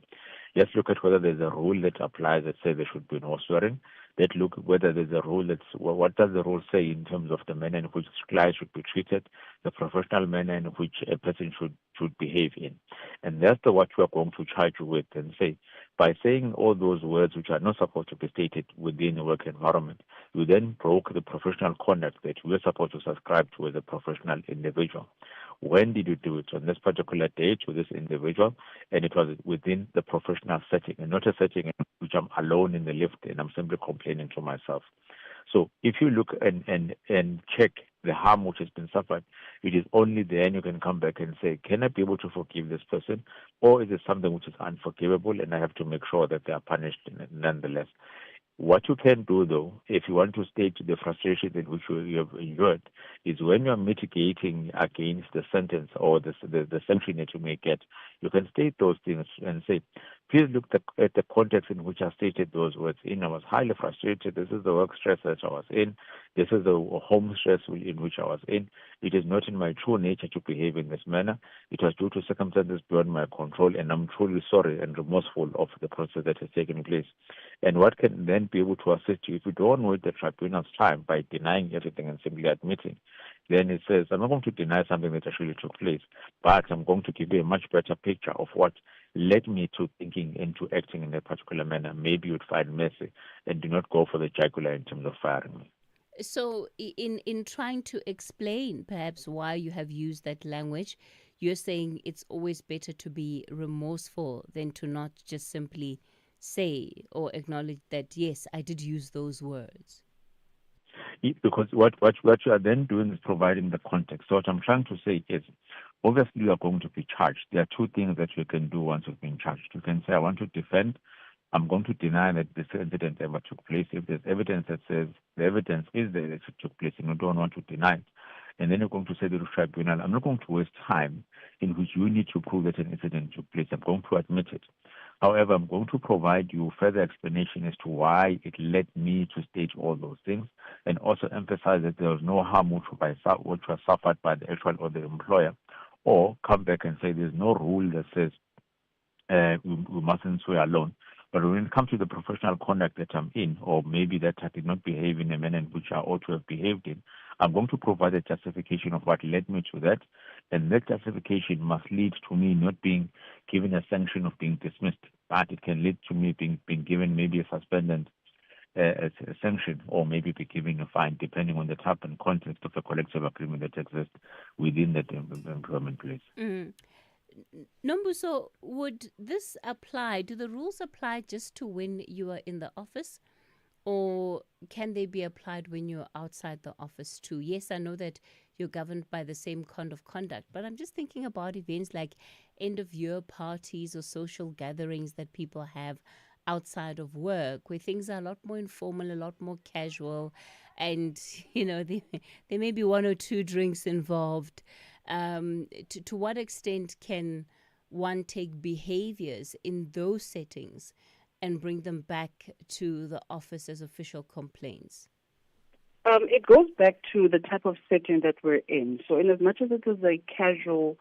S25: Let's look at whether there's a rule that applies that says there should be no swearing. Let's look whether there's a rule what does the rule say in terms of the manner in which clients should be treated, the professional manner in which a person should behave in. And that's what we are going to charge you with and say, by saying all those words which are not supposed to be stated within the work environment, you then broke the professional conduct that we are supposed to subscribe to as a professional individual. when did you do it? On this particular date with this individual, and it was within the professional setting and not a setting in which I'm alone in the lift and I'm simply complaining to myself. So if you look and check the harm which has been suffered, it is only then you can come back and say, can I be able to forgive this person, or is it something which is unforgivable and I have to make sure that they are punished nonetheless? What you can do, though, if you want to state the frustration in which you have endured, is when you are mitigating against the sentence or the sanction that you may get, you can state those things and say, please look at the context in which I stated those words in. I was highly frustrated. This is the work stress that I was in. This is the home stress in which I was in. It is not in my true nature to behave in this manner. It was due to circumstances beyond my control, and I'm truly sorry and remorseful of the process that has taken place. And what can then be able to assist you if you don't waste the tribunal's time by denying everything and simply admitting? Then it says, I'm not going to deny something that actually took place, but I'm going to give you a much better picture of what led me to thinking and to acting in that particular manner. Maybe you'd find mercy and do not go for the jugular in terms of firing me.
S12: So in trying to explain perhaps why you have used that language, you're saying it's always better to be remorseful than to not just simply say or acknowledge that, yes, I did use those words.
S25: Because what you are then doing is providing the context. So what I'm trying to say is, obviously you are going to be charged. There are two things that you can do once you've been charged. You can say, I want to defend. I'm going to deny that this incident ever took place. If there's evidence that says the evidence is there that it took place and you don't want to deny it, and then you're going to say to the tribunal, I'm not going to waste time in which you need to prove that an incident took place. I'm going to admit it. However, I'm going to provide you further explanation as to why it led me to state all those things, and also emphasize that there was no harm which was suffered by the actual or the employer, or come back and say there's no rule that says we mustn't swear alone. But when it comes to the professional conduct that I'm in, or maybe that I did not behave in a manner in which I ought to have behaved in, I'm going to provide a justification of what led me to that. And that justification must lead to me not being given a sanction of being dismissed, but it can lead to me being given maybe a suspended a sanction, or maybe be given a fine, depending on the type and context of the collective agreement that exists within that employment place.
S12: Mm. Nombuso, would this apply? Do the rules apply just to when you are in the office, or can they be applied when you're outside the office too? Yes, I know that you're governed by the same code of conduct, but I'm just thinking about events like end-of-year parties or social gatherings that people have outside of work, where things are a lot more informal, a lot more casual, and, you know, there may be one or two drinks involved. To what extent can one take behaviors in those settings and bring them back to the office as official complaints?
S1: It goes back to the type of setting that we're in. So in as much as it is a casual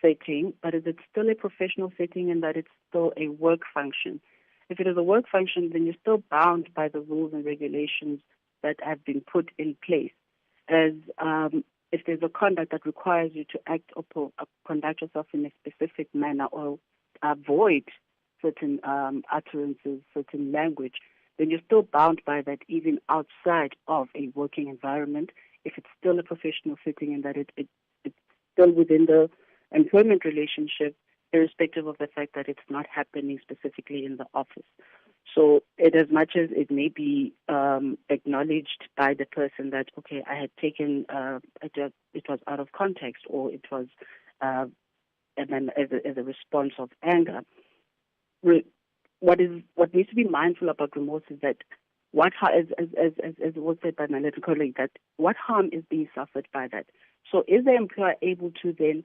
S1: setting, but is it still a professional setting in that it's still a work function? If it is a work function, then you're still bound by the rules and regulations that have been put in place. As if there's a conduct that requires you to act or conduct yourself in a specific manner or avoid certain utterances, certain language, then you're still bound by that even outside of a working environment, if it's still a professional setting and that it's still within the employment relationship, irrespective of the fact that it's not happening specifically in the office. So as much as it may be acknowledged by the person that, okay, I had taken, it was out of context, or it was and then as a response of anger, what needs to be mindful about remorse is that as was said by my little colleague, that what harm is being suffered by that. So is the employer able to then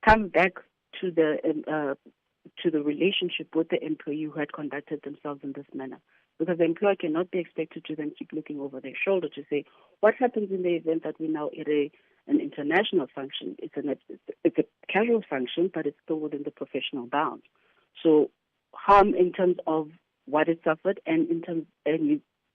S1: come back to the relationship with the employee who had conducted themselves in this manner? Because the employer cannot be expected to then keep looking over their shoulder to say, what happens in the event that we now at an international function? It's a casual function, but it's still within the professional bounds. So harm in terms of what is suffered and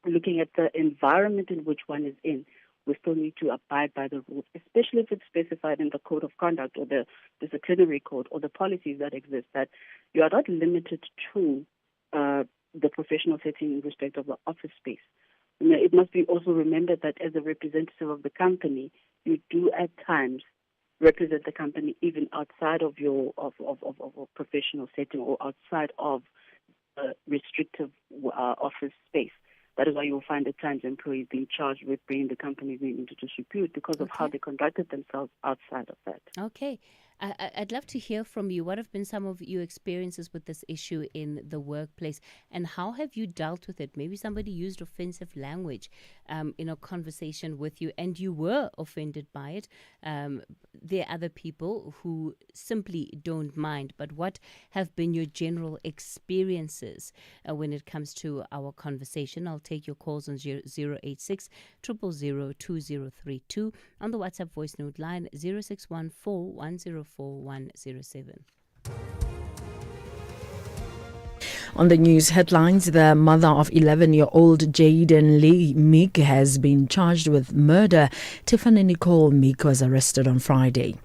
S1: looking at the environment in which one is in, we still need to abide by the rules, especially if it's specified in the code of conduct or the disciplinary code or the policies that exist, that you are not limited to the professional setting in respect of the office space. It must be also remembered that as a representative of the company, you do at times represent the company even outside of your of a professional setting or outside of a restrictive office space. That is why you'll find at times employees being charged with bringing the company into disrepute because of how they conducted themselves outside of that.
S12: Okay. I'd love to hear from you. What have been some of your experiences with this issue in the workplace, and how have you dealt with it? Maybe somebody used offensive language in a conversation with you, and you were offended by it. There are other people who simply don't mind. But what have been your general experiences when it comes to our conversation? I'll take your calls on 086 000 2032 on the WhatsApp voice note line 0614 104 107.
S3: On the news headlines, the mother of 11-year-old Jaden Meek has been charged with murder. Tiffany Nicole Meek was arrested on Friday.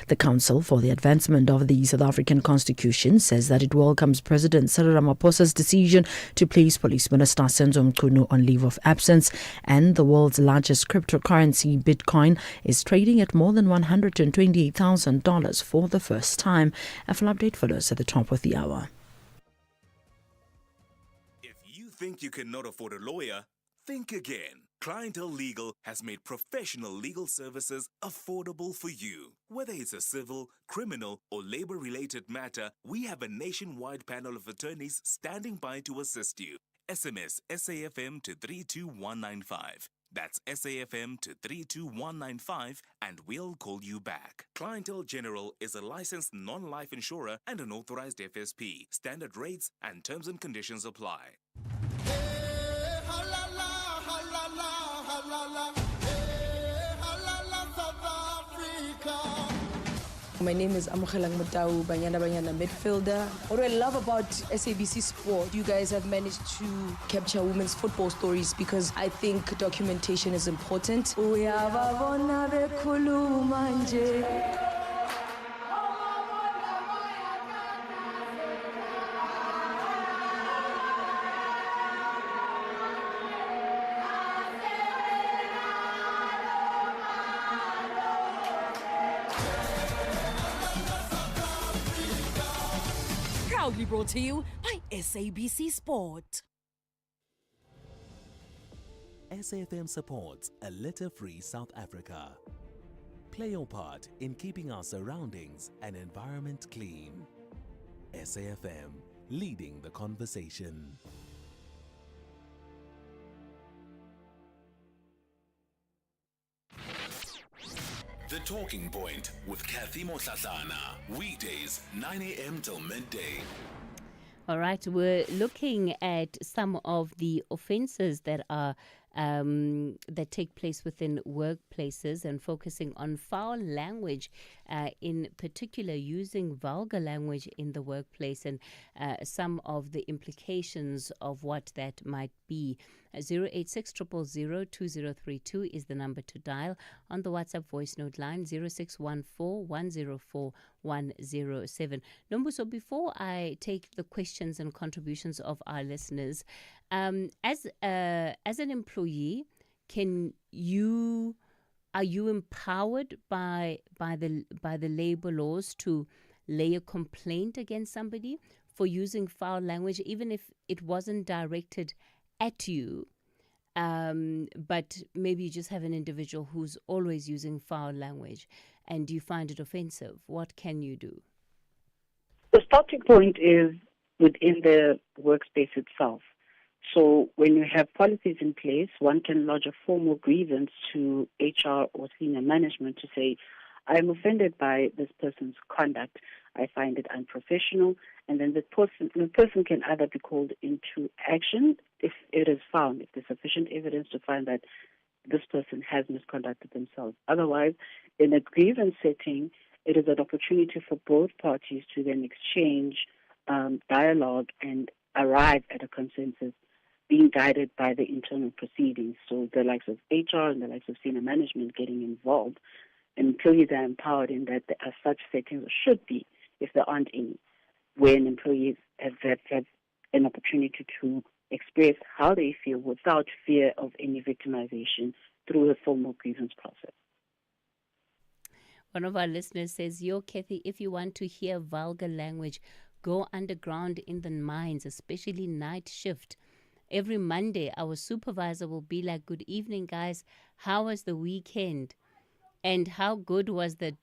S3: The Council for the Advancement of the South African Constitution says that it welcomes President Cyril Ramaphosa's decision to place Police Minister Senzo Mchunu on leave of absence, and the world's largest cryptocurrency, Bitcoin, is trading at more than $128,000 for the first time. A full update follows at the top of the hour.
S2: Think you cannot afford a lawyer? Think again. Clientele Legal has made professional legal services affordable for you. Whether it's a civil, criminal, or labor-related matter, we have a nationwide panel of attorneys standing by to assist you. SMS SAFM to 32195. That's SAFM to 32195 and we'll call you back. Clientele General is a licensed non-life insurer and an authorized FSP. Standard rates and terms and conditions apply.
S13: My name is Autobiography, midfielder. What I love about SABC Sport, you guys have managed to capture women's football stories, because I think documentation is important.
S8: Proudly brought to you by SABC Sport.
S9: SAFM supports a litter-free South Africa. Play your part in keeping our surroundings and environment clean. SAFM, leading the conversation.
S7: The Talking Point with Cathy Mohlahlana. Weekdays, 9 a.m. till midday.
S12: All right, we're looking at some of the offences that are that take place within workplaces and focusing on foul language, in particular using vulgar language in the workplace, and some of the implications of what that might be. 086 000 2032 is the number to dial. On the WhatsApp voice note line 0614 104 107. Nombuso, before I take the questions and contributions of our listeners, as an employee, are you empowered by the labor laws to lay a complaint against somebody for using foul language, even if it wasn't directed at you, but maybe you just have an individual who's always using foul language and you find it offensive? What can you do?
S1: The starting point is within the workspace itself. So when you have policies in place, one can lodge a formal grievance to HR or senior management to say, I am offended by this person's conduct. I find it unprofessional. And then the person can either be called into action if it is found, if there's sufficient evidence to find that this person has misconducted themselves. Otherwise, in a grievance setting, it is an opportunity for both parties to then exchange dialogue and arrive at a consensus, being guided by the internal proceedings. So the likes of HR and the likes of senior management getting involved. Employees are empowered in that there are such settings, or should be, if there aren't any, when employees have an opportunity to express how they feel without fear of any victimization through a formal grievance process.
S12: One of our listeners says, "Yo, Cathy, if you want to hear vulgar language, go underground in the mines, especially night shift. Every Monday, our supervisor will be like, 'Good evening, guys. How was the weekend? And how good was the ...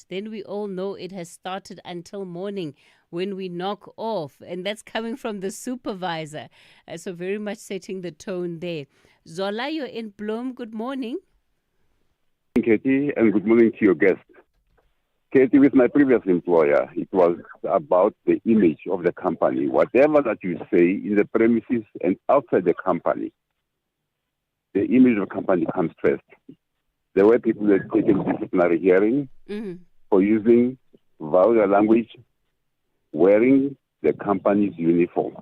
S12: Then we all know it has started until morning when we knock off." And that's coming from the supervisor. So very much setting the tone there. Zola, you're in Bloem. Good morning.
S6: Cathy, and good morning to your guest. Cathy, with my previous employer, it was about the image of the company. Whatever that you say in the premises and outside the company, the image of the company comes first. There were people that taken disciplinary hearing for using vulgar language, wearing the company's uniform.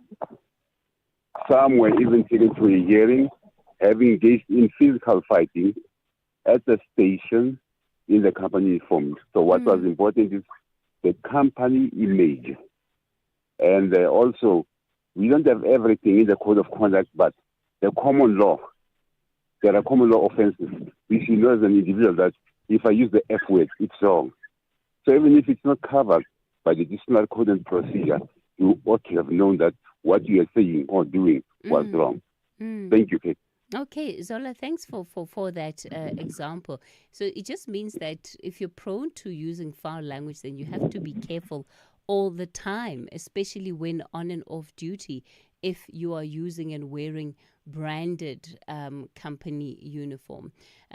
S6: Some were even taken to a hearing, having engaged in physical fighting at the station in the company uniform. So what was important is the company image. And also, we don't have everything in the code of conduct, but the common law. There are common law offenses, which you know as an individual that if I use the F word, it's wrong. So even if it's not covered by the disciplinary code and procedure, you ought to have known that what you are saying or doing was wrong. Thank you, Kate.
S12: Okay, Zola, thanks for that example. So it just means that if you're prone to using foul language, then you have to be careful all the time, especially when on and off duty, if you are using and wearing branded company uniform.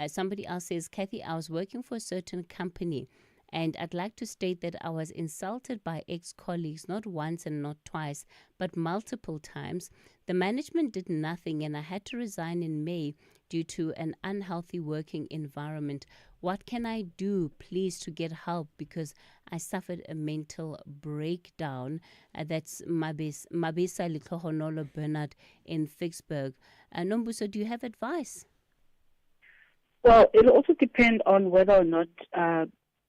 S12: Somebody else says, "Cathy, I was working for a certain company, and I'd like to state that I was insulted by ex-colleagues, not once and not twice, but multiple times. The management did nothing, and I had to resign in May due to an unhealthy working environment. What can I do, please, to get help? Because I suffered a mental breakdown." That's Mabisa Litlohonolo Bernard in Vicksburg. Nombuso, do you have advice?
S1: Well, it'll also depend on whether or not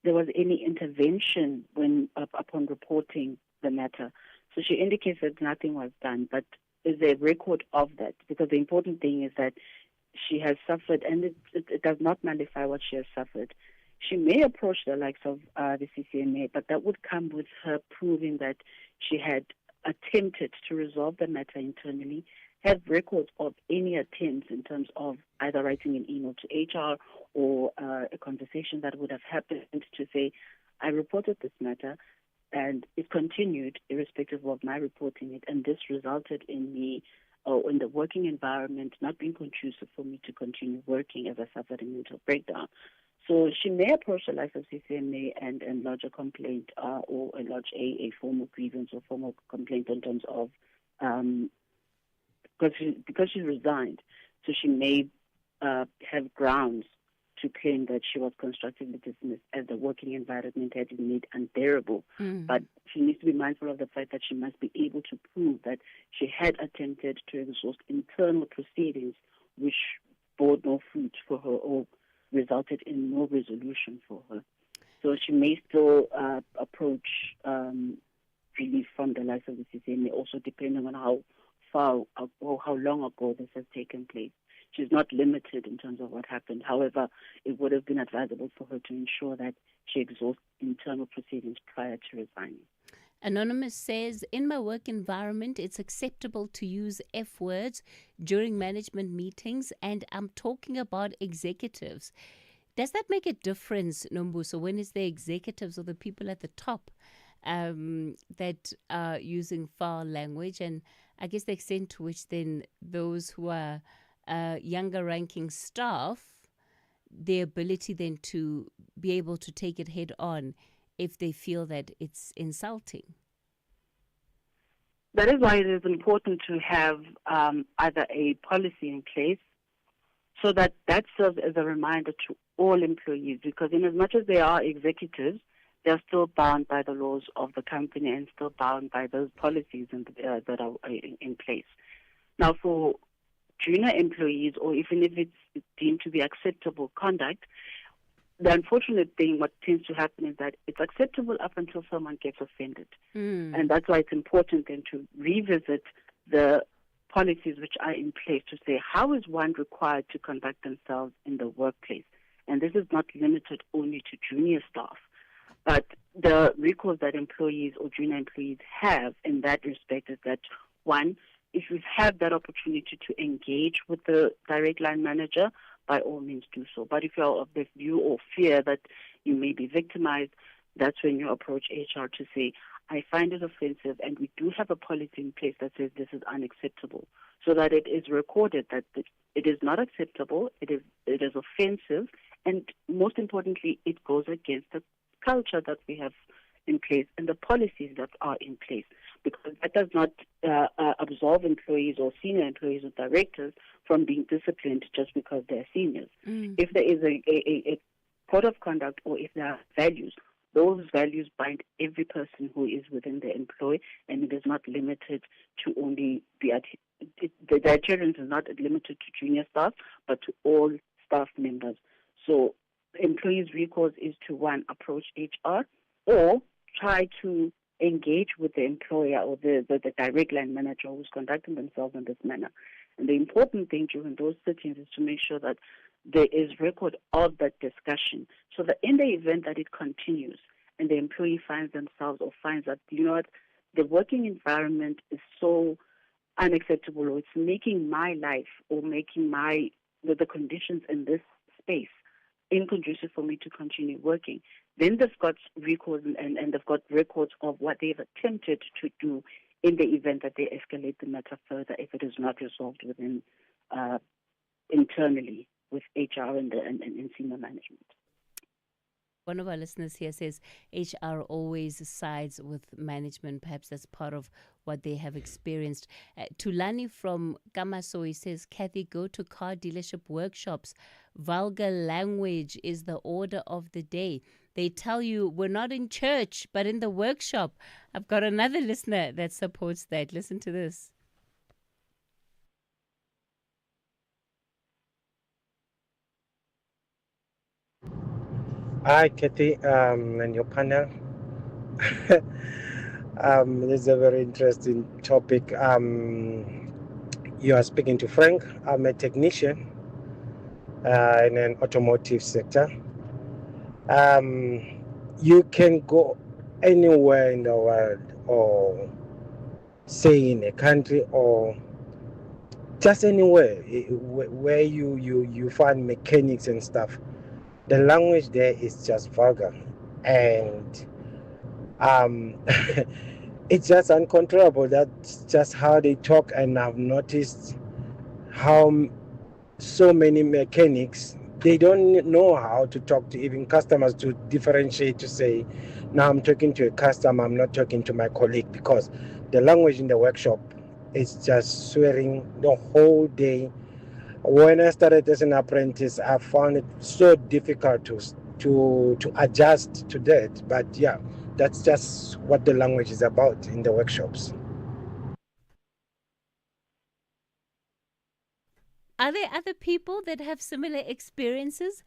S1: there was any intervention when upon reporting the matter. So she indicates that nothing was done, but is there a record of that? Because the important thing is that she has suffered, and it does not nullify what she has suffered. She may approach the likes of the CCMA, but that would come with her proving that she had attempted to resolve the matter internally, have records of any attempts in terms of either writing an email to HR or a conversation that would have happened to say, "I reported this matter and it continued irrespective of my reporting it, and this resulted in me or in the working environment not being conducive for me to continue working as I suffered a mental breakdown." So she may approach the likes of CCMA and lodge a complaint or lodge a formal grievance or formal complaint in terms of because she resigned, so she may have grounds to claim that she was constructively dismissed as the working environment had been made unbearable. But she needs to be mindful of the fact that she must be able to prove that she had attempted to exhaust internal proceedings which bore no fruit for her or resulted in no resolution for her. So she may still approach relief from the likes of the CCMA, also depending on how far or how long ago this has taken place. She's not limited in terms of what happened. However, it would have been advisable for her to ensure that she exhausts internal proceedings prior to resigning.
S12: Anonymous says, "In my work environment, it's acceptable to use F words during management meetings, and I'm talking about executives." Does that make a difference, Nombuso, when it's the executives or the people at the top that are using foul language? And I guess the extent to which then those who are younger ranking staff, their ability then to be able to take it head on if they feel that it's insulting.
S1: That is why it is important to have either a policy in place so that serves as a reminder to all employees, because in as much as they are executives, they're still bound by the laws of the company and still bound by those policies that are in place. Now, for junior employees, or even if it's deemed to be acceptable conduct, the unfortunate thing, what tends to happen is that it's acceptable up until someone gets offended. And that's why it's important then to revisit the policies which are in place to say, how is one required to conduct themselves in the workplace? And this is not limited only to junior staff, but the recourse that employees or junior employees have in that respect is that, one, if you have that opportunity to engage with the direct line manager, by all means do so. But if you're of the view or fear that you may be victimized, that's when you approach HR to say, I find it offensive, and we do have a policy in place that says this is unacceptable, so that it is recorded that it is not acceptable, it is offensive, and most importantly, it goes against the culture that we have in place and the policies that are in place, because that does not absolve employees or senior employees or directors from being disciplined just because they're seniors. If there is a code of conduct, or if there are values, those values bind every person who is within the employ, and it is not limited to only the adherence is not limited to junior staff, but to all staff members. So employees' recourse is to, one, approach HR, or try to engage with the employer or the direct line manager who's conducting themselves in this manner. And the important thing during those sittings is to make sure that there is record of that discussion, so that in the event that it continues and the employee finds themselves or finds that, you know what, the working environment is so unacceptable, or it's making my life or making the conditions in this space inconducive for me to continue working, then they've got recourse and they've got records of what they've attempted to do in the event that they escalate the matter further if it is not resolved within internally with HR and senior management.
S12: One of our listeners here says HR always sides with management. Perhaps that's part of what they have experienced. Tulani from Kamasoy says, Cathy, go to car dealership workshops. Vulgar language is the order of the day. They tell you we're not in church, but in the workshop. I've got another listener that supports that. Listen to this.
S10: Hi, Cathy, and your panel. This is a very interesting topic. You are speaking to Frank. I'm a technician in an automotive sector. You can go anywhere in the world, or say in a country, or just anywhere where you find mechanics and stuff. The language there is just vulgar, and it's just uncontrollable. That's just how they talk, and I've noticed how so many mechanics, they don't know how to talk to even customers, to differentiate, to say, now I'm talking to a customer, I'm not talking to my colleague, because the language in the workshop is just swearing the whole day. When I started as an apprentice, I found it so difficult to adjust to that. But yeah, that's just what the language is about in the workshops.
S12: Are there other people that have similar experiences?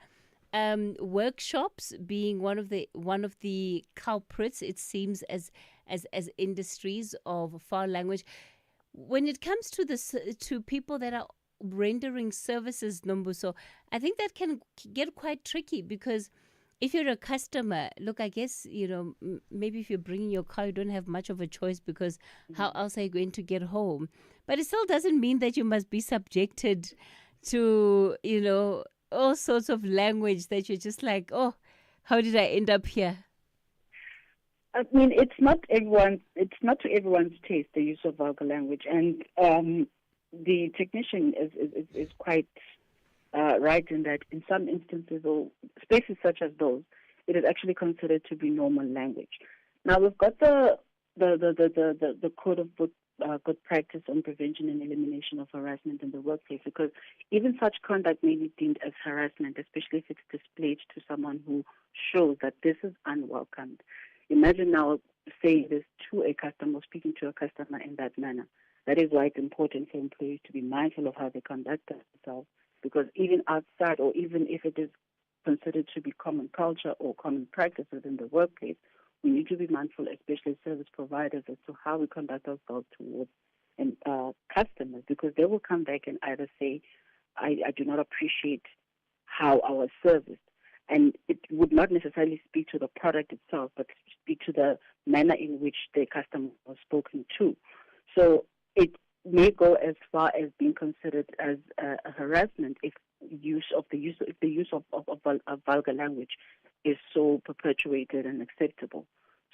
S12: Workshops being one of the culprits, it seems, as industries of foul language. When it comes to to people that are rendering services, Nombuso, I think that can get quite tricky, because if you're a customer, look, I guess, maybe if you're bringing your car, you don't have much of a choice, because how else are you going to get home? But it still doesn't mean that you must be subjected to, all sorts of language that you're just like, oh, how did I end up here?
S1: I mean, it's not to everyone's taste, the use of vulgar language, and the technician is quite right in that in some instances or spaces such as those, it is actually considered to be normal language. Now we've got the code of good practice on prevention and elimination of harassment in the workplace, because even such conduct may be deemed as harassment, especially if it's displayed to someone who shows that this is unwelcomed. Imagine now saying this to a customer, or speaking to a customer in that manner. That is why it's important for employees to be mindful of how they conduct themselves, because even outside, or even if it is considered to be common culture or common practice within the workplace, we need to be mindful, especially service providers, as to how we conduct ourselves towards customers, because they will come back and either say, I do not appreciate how I was serviced. And it would not necessarily speak to the product itself, but speak to the manner in which the customer was spoken to. So it may go as far as being considered as a harassment if the use of vulgar language is so perpetuated and acceptable.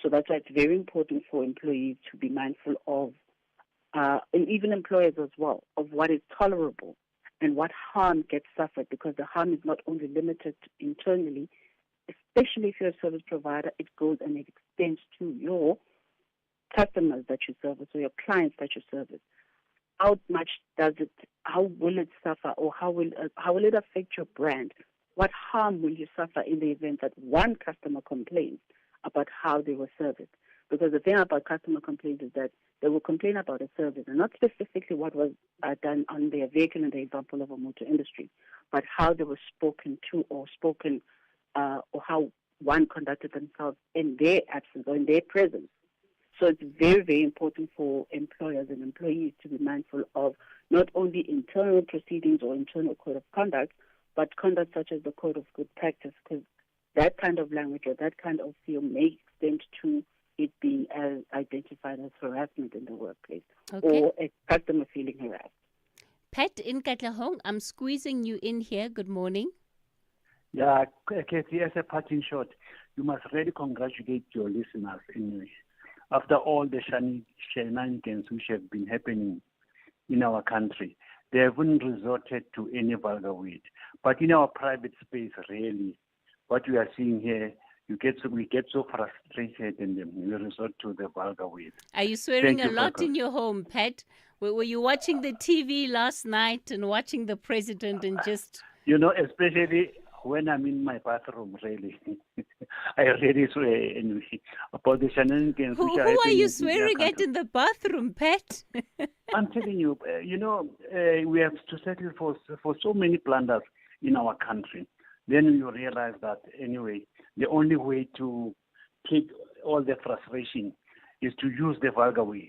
S1: So that's why it's very important for employees to be mindful of, and even employers as well, of what is tolerable and what harm gets suffered, because the harm is not only limited internally, especially if you're a service provider, it goes and it extends to your customers that you service or your clients that you service. How will it suffer, or how will it affect your brand? What harm will you suffer in the event that one customer complains about how they were serviced? Because the thing about customer complaints is that they will complain about a service, and not specifically what was done on their vehicle in the example of a motor industry, but how they were spoken to or how one conducted themselves in their absence or in their presence. So it's very, very important for employers and employees to be mindful of not only internal proceedings or internal code of conduct, but conduct such as the code of good practice, because that kind of language or that kind of feel may extend to it being identified as harassment in the workplace, or a customer feeling harassed.
S12: Pat in Katlehong, I'm squeezing you in here. Good morning.
S11: Yeah, Cathy, as a parting shot, you must really congratulate your listeners anyway. After all the shenanigans which have been happening in our country, they haven't resorted to any vulgar word. But in our private space, really, what we are seeing here, we get so frustrated and then we resort to the vulgar word.
S12: Are you swearing a lot in your home, Pat? Were you watching the TV last night and watching the president and just...
S11: Especially when I'm in my bathroom, really. I really swear anyway about the shenanigans.
S12: Who are you swearing at in the bathroom, Pat?
S11: I'm telling you, we have to settle for so many blunders in our country. Then you realize that anyway, the only way to take all the frustration is to use the vulgar word.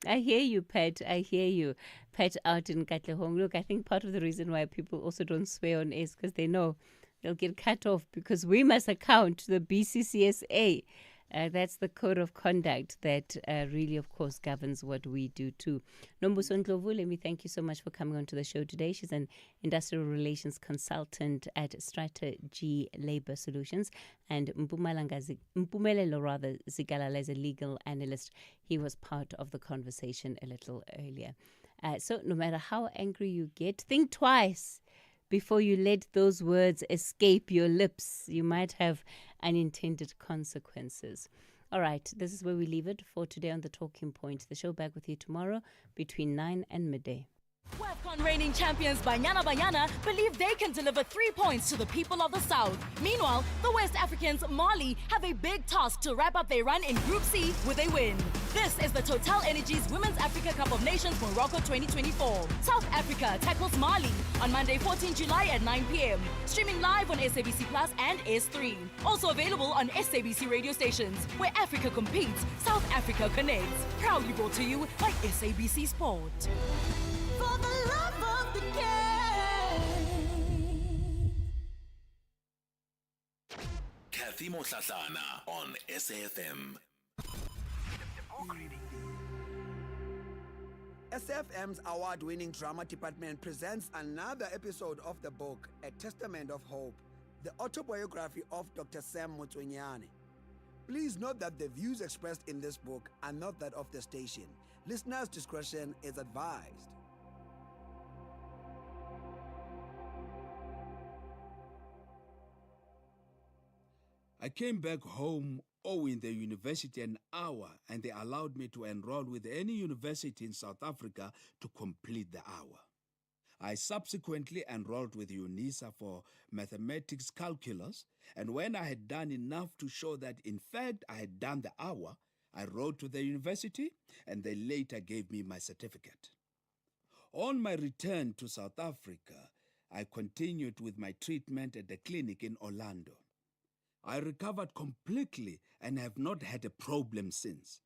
S12: I hear you, Pat. I hear you. Pat out in Katlehong. Look, I think part of the reason why people also don't swear on air is because they know they'll get cut off, because we must account to the BCCSA. That's the code of conduct that really, of course, governs what we do too. Nombuso Ndlovu, let me thank you so much for coming on to the show today. She's an industrial relations consultant at Strategy Labor Solutions. And Mpumelelo Zikalala is a legal analyst. He was part of the conversation a little earlier. So no matter how angry you get, think twice before you let those words escape your lips. You might have unintended consequences. All right, this is where we leave it for today on The Talking Point. The show back with you tomorrow between 9 and midday.
S8: WAFCON reigning champions Banyana believe they can deliver 3 points to the people of the South. Meanwhile, the West Africans, Mali, have a big task to wrap up their run in Group C with a win. This is the Total Energies Women's Africa Cup of Nations Morocco 2024. South Africa tackles Mali on Monday, 14 July at 9 p.m. Streaming live on SABC Plus and S3. Also available on SABC radio stations. Where Africa competes, South Africa connects. Proudly brought to you by SABC Sport. For the love of the game.
S7: Cathy Mohlahlana on SAFM.
S20: SFM's award-winning drama department presents another episode of the book, A Testament of Hope, the autobiography of Dr. Sam Motswenyane. Please note that the views expressed in this book are not that of the station. Listeners' discretion is advised.
S22: I came back home owing the university an hour, and they allowed me to enroll with any university in South Africa to complete the hour. I subsequently enrolled with UNISA for mathematics calculus, and when I had done enough to show that in fact I had done the hour, I wrote to the university and they later gave me my certificate. On my return to South Africa, I continued with my treatment at the clinic in Orlando. I recovered completely and have not had a problem since.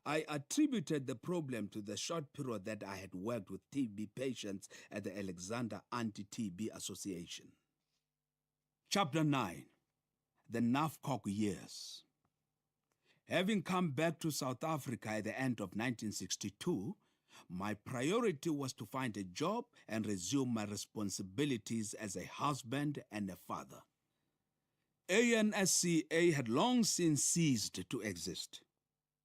S22: I attributed the problem to the short period that I had worked with TB patients at the Alexander Anti-TB Association. Chapter 9, The Nafkok Years. Having come back to South Africa at the end of 1962, my priority was to find a job and resume my responsibilities as a husband and a father. ANSCA had long since ceased to exist.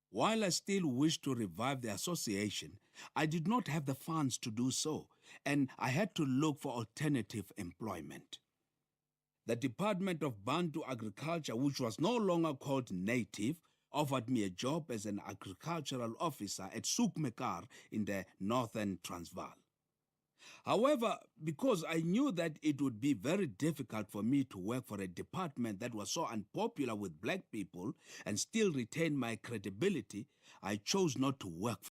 S22: While I still wished to revive the association, I did not have the funds to do so, and I had to look for alternative employment. The Department of Bantu Agriculture, which was no longer called Native, offered me a job as an agricultural officer at Soekmekar in the northern Transvaal. However, because I knew that it would be very difficult for me to work for a department that was so unpopular with black people and still retain my credibility, I chose not to work